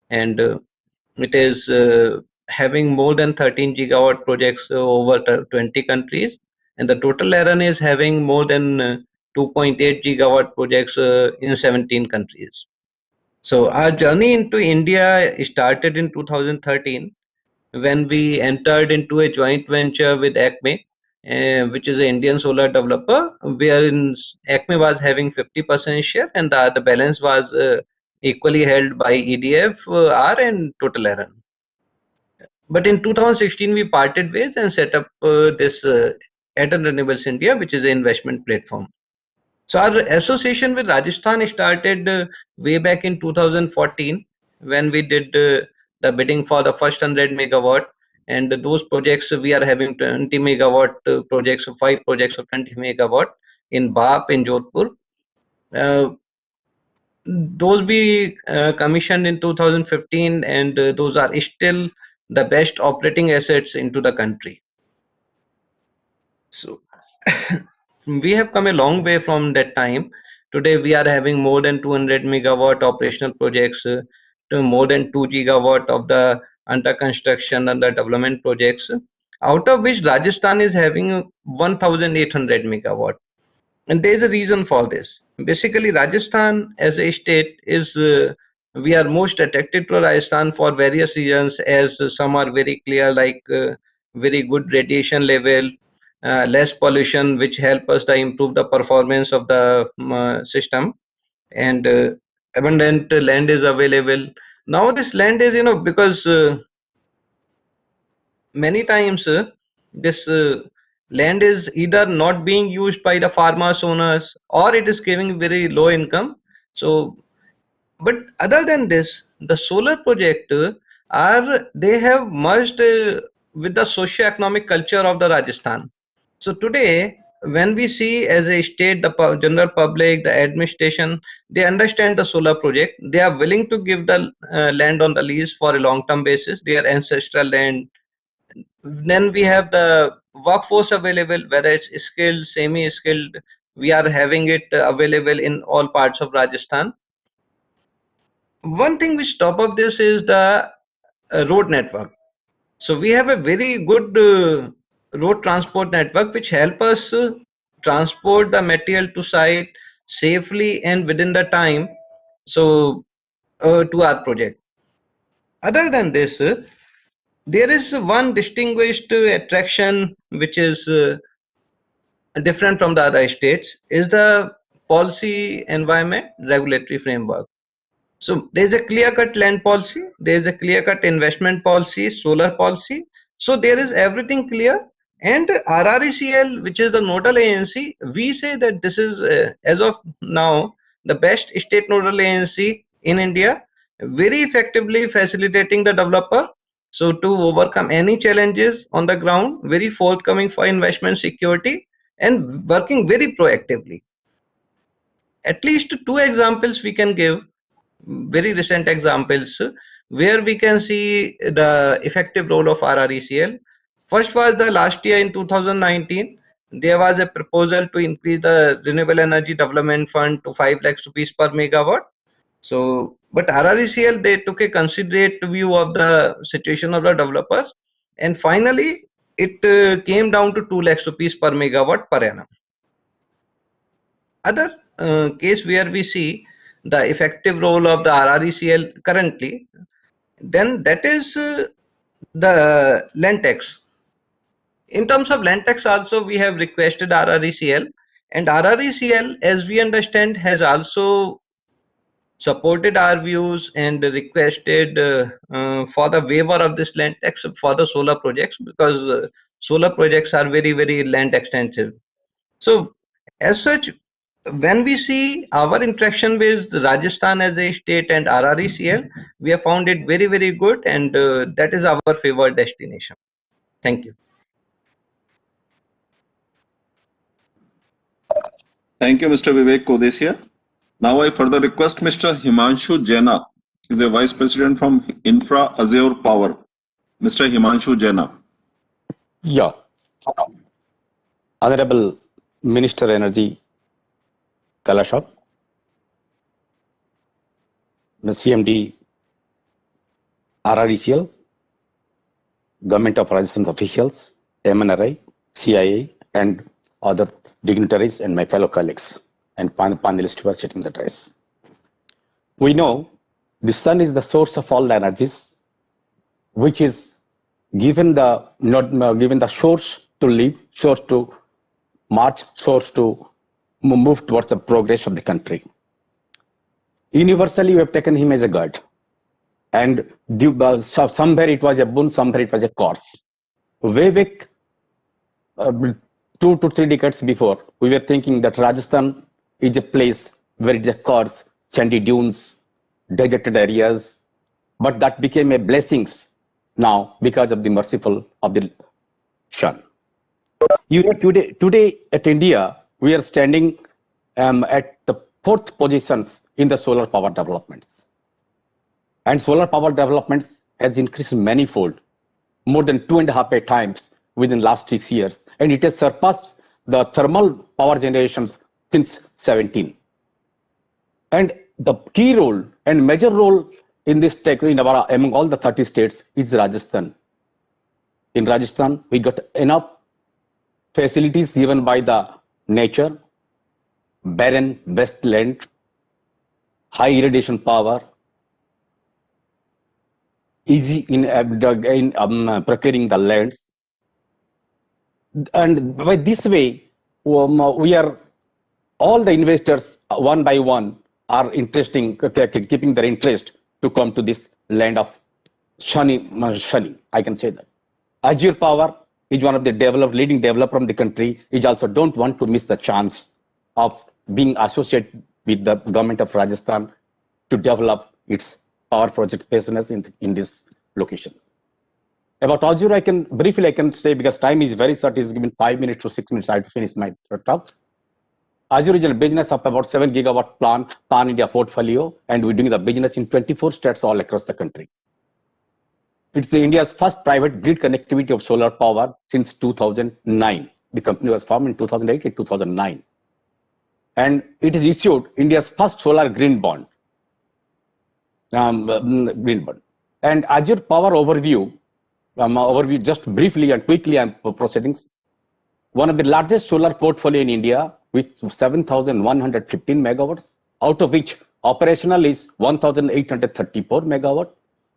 and it is having more than 13 gigawatt projects over 20 countries, and the total Aaron is having more than 2.8 gigawatt projects in 17 countries. So our journey into India started in 2013 when we entered into a joint venture with ACME, which is an Indian solar developer, wherein ACME was having 50% share and the balance was equally held by EDF, R and Total Aaron. But in 2016, we parted ways and set up this Eden Renewables India, which is an investment platform. So our association with Rajasthan started way back in 2014 when we did the bidding for the first 100 megawatt, and those projects we are having 20 megawatt projects, 5 projects of 20 megawatt in BAP in Jodhpur. Those we commissioned in 2015, and those are still the best operating assets into the country. So we have come a long way from that time. Today we are having more than 200 megawatt operational projects, to more than 2 gigawatt of the under construction and the development projects, out of which Rajasthan is having 1800 megawatt. And there is a reason for this. Basically, Rajasthan as a state is, we are most attracted to Rajasthan for various reasons, as some are very clear, like very good radiation level, less pollution, which help us to improve the performance of the system, and abundant land is available. Now this land is, because many times this land is either not being used by the farmers owners, or it is giving very low income. So, but other than this, the solar project are, they have merged with the socio-economic culture of the Rajasthan. So today, when we see as a state, the general public, the administration, they understand the solar project. They are willing to give the land on the lease for a long-term basis, their ancestral land. Then we have the workforce available, whether it's skilled, semi-skilled. We are having it available in all parts of Rajasthan. One thing which top of this is the road network. So we have a very good road transport network which help us transport the material to site safely and within the time. So to our project. Other than this, there is one distinguished attraction which is different from the other states, is the policy environment regulatory framework. So there is a clear-cut land policy, there is a clear-cut investment policy, solar policy. So there is everything clear. And RRECL, which is the nodal agency, we say that this is, as of now, the best state nodal agency in India, very effectively facilitating the developer. So to overcome any challenges on the ground, very forthcoming for investment security, and working very proactively. at least two examples we can give, very recent examples, where we can see the effective role of RRECL. First was the last year in 2019, there was a proposal to increase the renewable energy development fund to 5 lakhs rupees per megawatt. So, but RRECL, they took a considerate view of the situation of the developers, and finally it came down to 2 lakhs rupees per megawatt per annum. Other case where we see the effective role of the RRECL currently, then that is the land tax. In terms of land tax also, we have requested RRECL, and RRECL, as we understand, has also supported our views and requested for the waiver of this land tax for the solar projects, because solar projects are very, very land extensive. So as such, when we see our interaction with Rajasthan as a state and RRECL, we have found it very, very good, and that is our favored destination. Thank you. Thank you, Mr. Vivek Kodesia. Now I further request Mr. Himanshu Jaina, is a Vice President from Infra Azure Power. Mr. Himanshu Jaina. Yeah. Honorable Minister Energy Kalashab, the CMD RRECL, Government of Rajasthan officials, MNRI, CIA, and other dignitaries and my fellow colleagues and panelists who are sitting in the dais. We know the sun is the source of all energies, which is given the given the source to live, source to march, source to move towards the progress of the country. Universally, we have taken him as a god, and somewhere it was a boon, somewhere it was a curse. Way back 2 to 3 decades before, we were thinking that Rajasthan is a place where it's a curse, sandy dunes, deserted areas, but that became a blessings now because of the merciful of the sun. You know, today at India, we are standing at the 4th positions in the solar power developments. And solar power developments has increased manifold, more than 2.5 times within last 6 years. And it has surpassed the thermal power generations since 17. And the key role and major role in this among all the 30 states is Rajasthan. In Rajasthan, we got enough facilities given by the nature, barren wasteland, high irradiation power, easy in procuring the lands. And by this way, we are all the investors one by one are keeping their interest to come to this land of Shani. I can say that. Azure Power is one of the leading developer of the country. It also don't want to miss the chance of being associated with the government of Rajasthan to develop its power project business in this location. About Azure, I can say, because time is very short, is given 5 minutes to 6 minutes, I have to finish my talks. Azure is a business of about 7 gigawatt pan-India portfolio, and we're doing the business in 24 states all across the country. It's India's first private grid connectivity of solar power since 2009. The company was formed in 2008 and 2009. And it has issued India's first solar green bond. And Azure Power overview, just briefly and quickly I'm proceedings. One of the largest solar portfolio in India with 7,115 megawatts, out of which operational is 1,834 megawatt.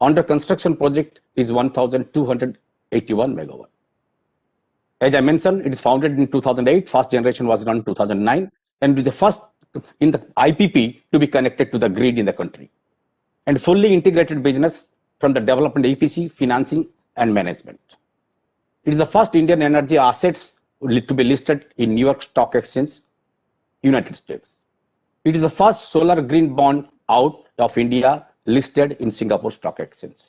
Under construction project is 1,281 megawatt. As I mentioned, it is founded in 2008. First generation was run in 2009, and the first in the IPP to be connected to the grid in the country, and fully integrated business from the development, EPC, financing, and management. It is the first Indian energy assets to be listed in New York Stock Exchange, United States. It is the first solar green bond out of India listed in Singapore Stock Exchange.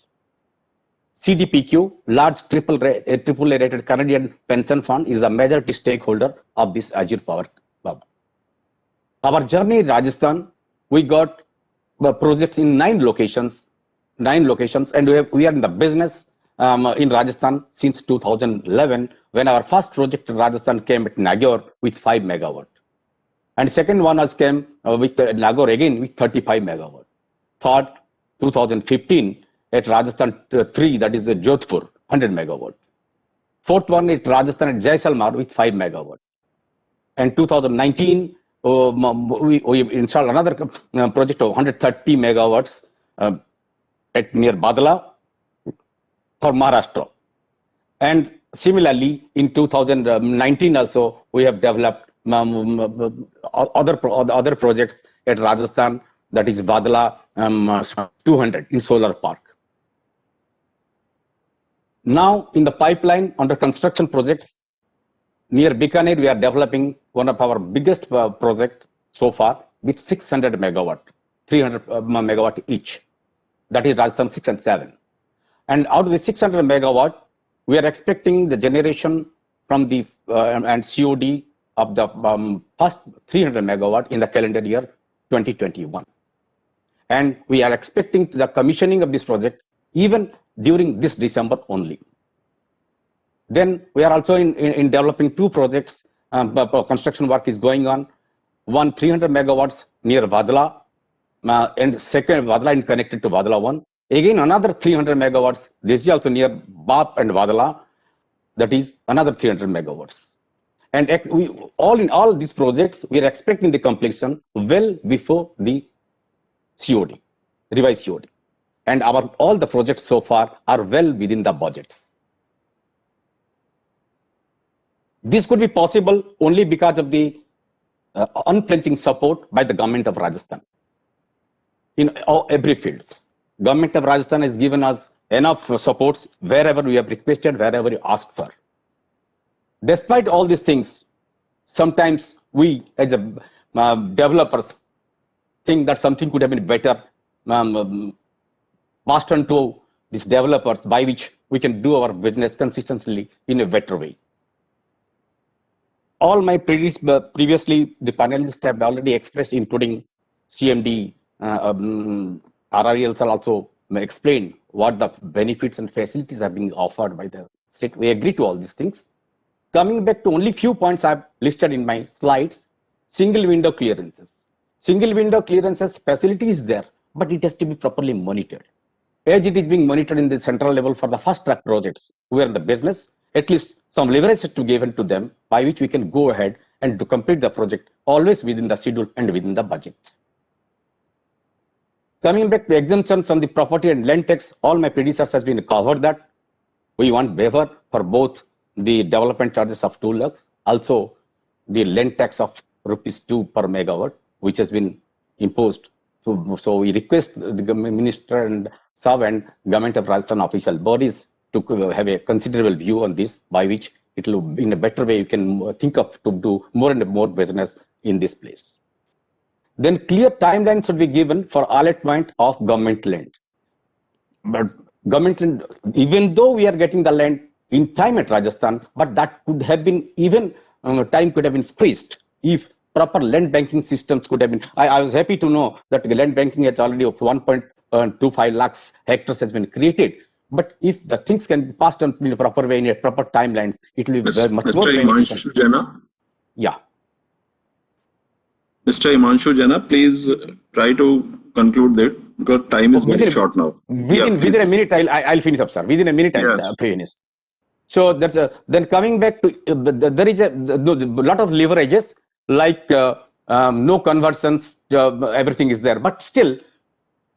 CDPQ, large AAA rated Canadian pension fund, is a major stakeholder of this Azure Power Club. Our journey in Rajasthan, we got projects in 9 locations, and we are in the business in Rajasthan since 2011, when our first project in Rajasthan came at Nagaur with 5 megawatt. And second one has came with Nagaur again with 35 megawatt. Third, 2015 at Rajasthan 3, that is Jodhpur, 100 megawatt. Fourth one at Rajasthan at Jaisalmer with 5 megawatt. And 2019, we installed another project of 130 megawatts at near Badla for Maharashtra. And similarly, in 2019 also, we have developed other projects at Rajasthan, that is Badla 200 in solar park. Now, in the pipeline under construction projects, near Bikaner, we are developing one of our biggest project so far with 600 megawatt, 300 megawatt each. That is Rajasthan 6 and 7. And out of the 600 megawatt, we are expecting the generation from the and COD of the first 300 megawatt in the calendar year 2021. And we are expecting the commissioning of this project even during this December only. Then we are also in developing 2 projects. Construction work is going on. One 300 megawatts near Vadla, and second Vadla is connected to Vadla 1. Again, another 300 megawatts. This is also near Bap and Vadla. That is another 300 megawatts. And in all these projects, we are expecting the completion well before the COD, revised COD. And all the projects so far are well within the budgets. This could be possible only because of the unflinching support by the government of Rajasthan in every fields. Government of Rajasthan has given us enough supports wherever we have requested, wherever we asked for. Despite all these things, sometimes we as developers think that something could have been better passed on to these developers, by which we can do our business consistently in a better way. All my previously the panelists have already expressed, including CMD, RRELs also explained what the benefits and facilities are being offered by the state. We agree to all these things. Coming back to only few points I've listed in my slides, single window clearances. Single window clearances facility is there, but it has to be properly monitored. As it is being monitored in the central level for the fast track projects, we are in the business, at least some leverage is to given to them by which we can go ahead and to complete the project always within the schedule and within the budget. Coming back to exemptions on the property and land tax, all my predecessors has been covered that. We want waiver for both the development charges of 2 lakhs, also the land tax of ₹2 per megawatt, which has been imposed. So we request the minister and sub and government of Rajasthan official bodies to have a considerable view on this, by which it will, in a better way, you can think of to do more and more business in this place. Then clear timelines should be given for allotment of government land. But government land, even though we are getting the land in time at Rajasthan, but that could have been even time could have been squeezed if proper land banking systems could have been. I was happy to know that the land banking has already of 1.25 lakhs hectares has been created. But if the things can be passed on in a proper way, in a proper timelines, it will be very much more beneficial. Mr. Jana? Yeah. Mr. Himanshu Jana, please try to conclude that, because time is very short now. Within a minute, I'll finish up, sir. Within a minute, I'll finish. So that's then coming back to there is a lot of leverages like no conversions, everything is there, but still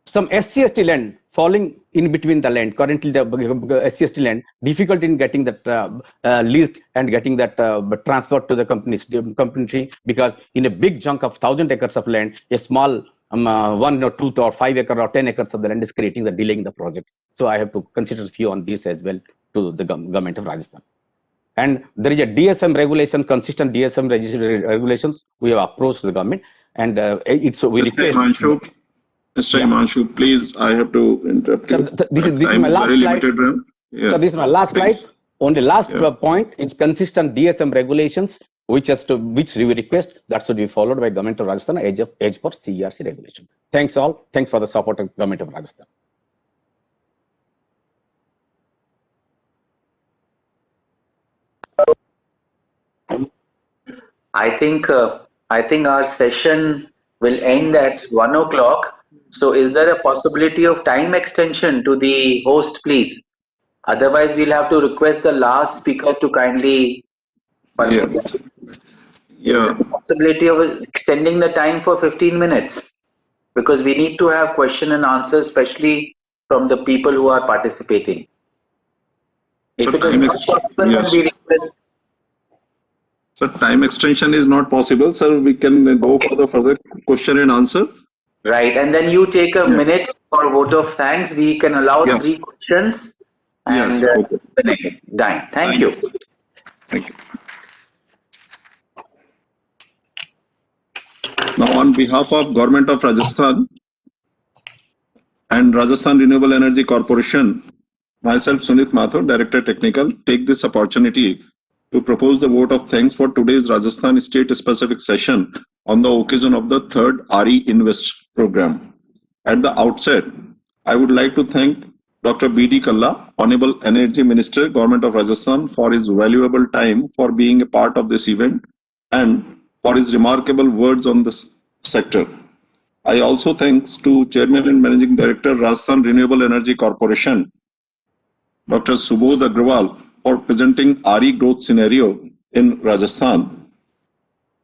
some SC/ST land falling in between the land. Currently, the SC/ST land difficult in getting that leased and getting that transferred to the company, because in a big chunk of 1,000 acres of land, a small 1 or 2 or 5 acre or 10 acres of the land is creating the delay in the project. So I have to consider a few on this as well to the government of Rajasthan. And there is a DSM regulation, consistent DSM regulations. We have approached the government, and we request. Mr. Himanshu, please, I have to interrupt you. So this is my last slide. Yeah. So this is my last slide. Only last point is consistent DSM regulations which we request that should be followed by Government of Rajasthan as per CERC regulation. Thanks all. Thanks for the support of Government of Rajasthan. I think our session will end at 1 o'clock. So is there a possibility of time extension to the host, please? Otherwise, we'll have to request the last speaker to kindly Yeah. permit us. Yeah. Possibility of extending the time for 15 minutes, because we need to have question and answer, especially from the people who are participating. If So it is time not possible, yes. then we request. So time extension is not possible, sir. We can go for the further question and answer. Right, and then you take a Yeah. minute for vote of thanks. We can allow Yes. 3 questions and Yes. Okay. done. Thank you. Thank you. Now, on behalf of Government of Rajasthan and Rajasthan Renewable Energy Corporation, myself, Sunit Mathur, Director Technical, take this opportunity to propose the vote of thanks for today's Rajasthan state-specific session on the occasion of the third RE Invest program. At the outset, I would like to thank Dr. B.D. Kalla, Honorable Energy Minister, Government of Rajasthan, for his valuable time for being a part of this event and for his remarkable words on this sector. I also thanks to Chairman and Managing Director, Rajasthan Renewable Energy Corporation, Dr. Subodh Agrawal, for presenting RE growth scenario in Rajasthan.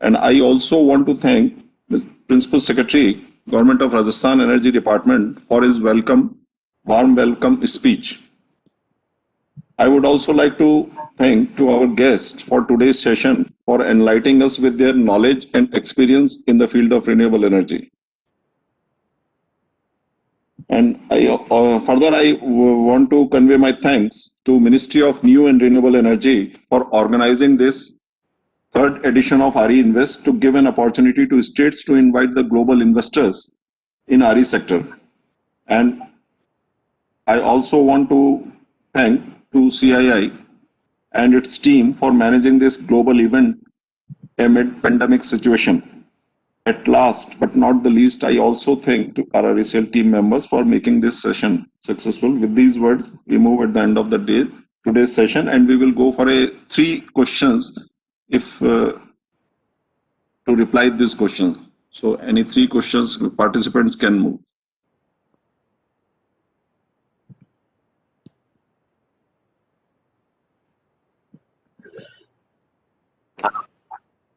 And I also want to thank the Principal Secretary, Government of Rajasthan Energy Department, for his warm welcome speech. I would also like to thank to our guests for today's session for enlightening us with their knowledge and experience in the field of renewable energy. And further, I want to convey my thanks to Ministry of New and Renewable Energy for organizing this third edition of RE Invest to give an opportunity to states to invite the global investors in RE sector. And I also want to thank to CII and its team for managing this global event amid pandemic situation. At last, but not the least, I also thank to RRECL team members for making this session successful. With these words, we move at the end of the day, today's session, and we will go for 3 questions if to reply these questions. So any 3 questions, participants can move.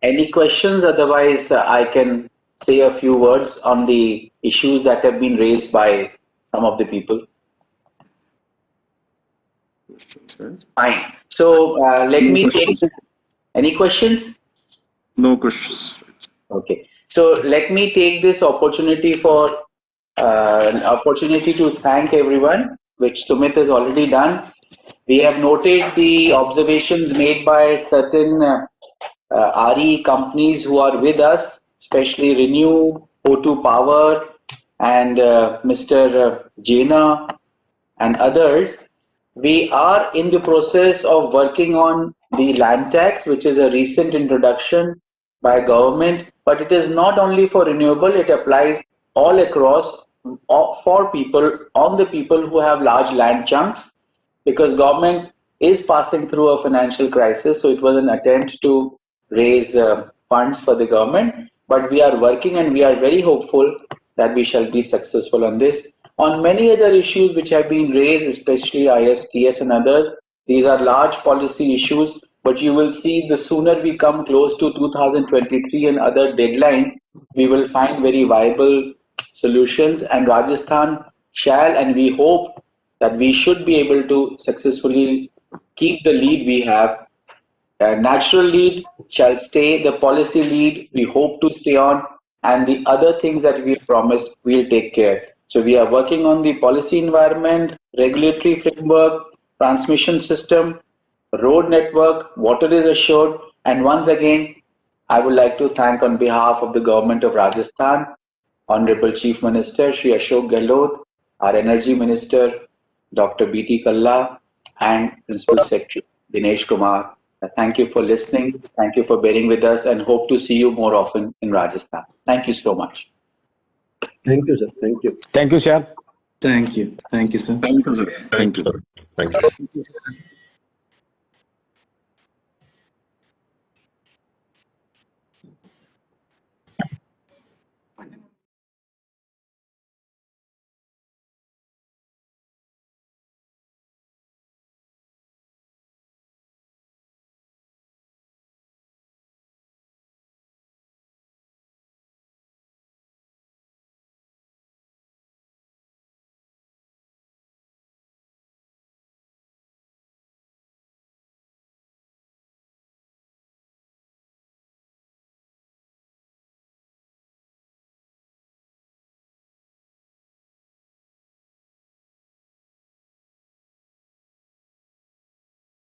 Any questions? Otherwise, I can say a few words on the issues that have been raised by some of the people. Fine. So let me take. Any questions? No questions. Okay. So let me take this opportunity for an opportunity to thank everyone, which Sumit has already done. We have noted the observations made by certain RE companies who are with us, especially Renew, O2 Power, and Mr. Jaina and others. We are in the process of working on the land tax, which is a recent introduction by government, but it is not only for renewable, it applies all across for people, on the people who have large land chunks, because government is passing through a financial crisis. So it was an attempt to raise funds for the government, but we are working and we are very hopeful that we shall be successful on this. On many other issues which have been raised, especially ISTS and others, these are large policy issues, but you will see the sooner we come close to 2023 and other deadlines, we will find very viable solutions, and Rajasthan shall, and we hope that we should be able to successfully keep the lead we have. Natural lead shall stay, the policy lead we hope to stay on, and the other things that we promised we'll take care. So we are working on the policy environment, regulatory framework, transmission system, road network, water is assured, and once again, I would like to thank on behalf of the government of Rajasthan, Honorable Chief Minister Shri Ashok Gehlot, our Energy Minister Dr. B.T. Kalla, and Principal Secretary Dinesh Kumar, Thank you for listening. Thank you for bearing with us, and hope to see you more often in Rajasthan. Thank you so much. Thank you, sir. Thank you. Thank you, sir. Thank you. Thank you, sir. Thank you, sir. Thank you, sir. Thank you.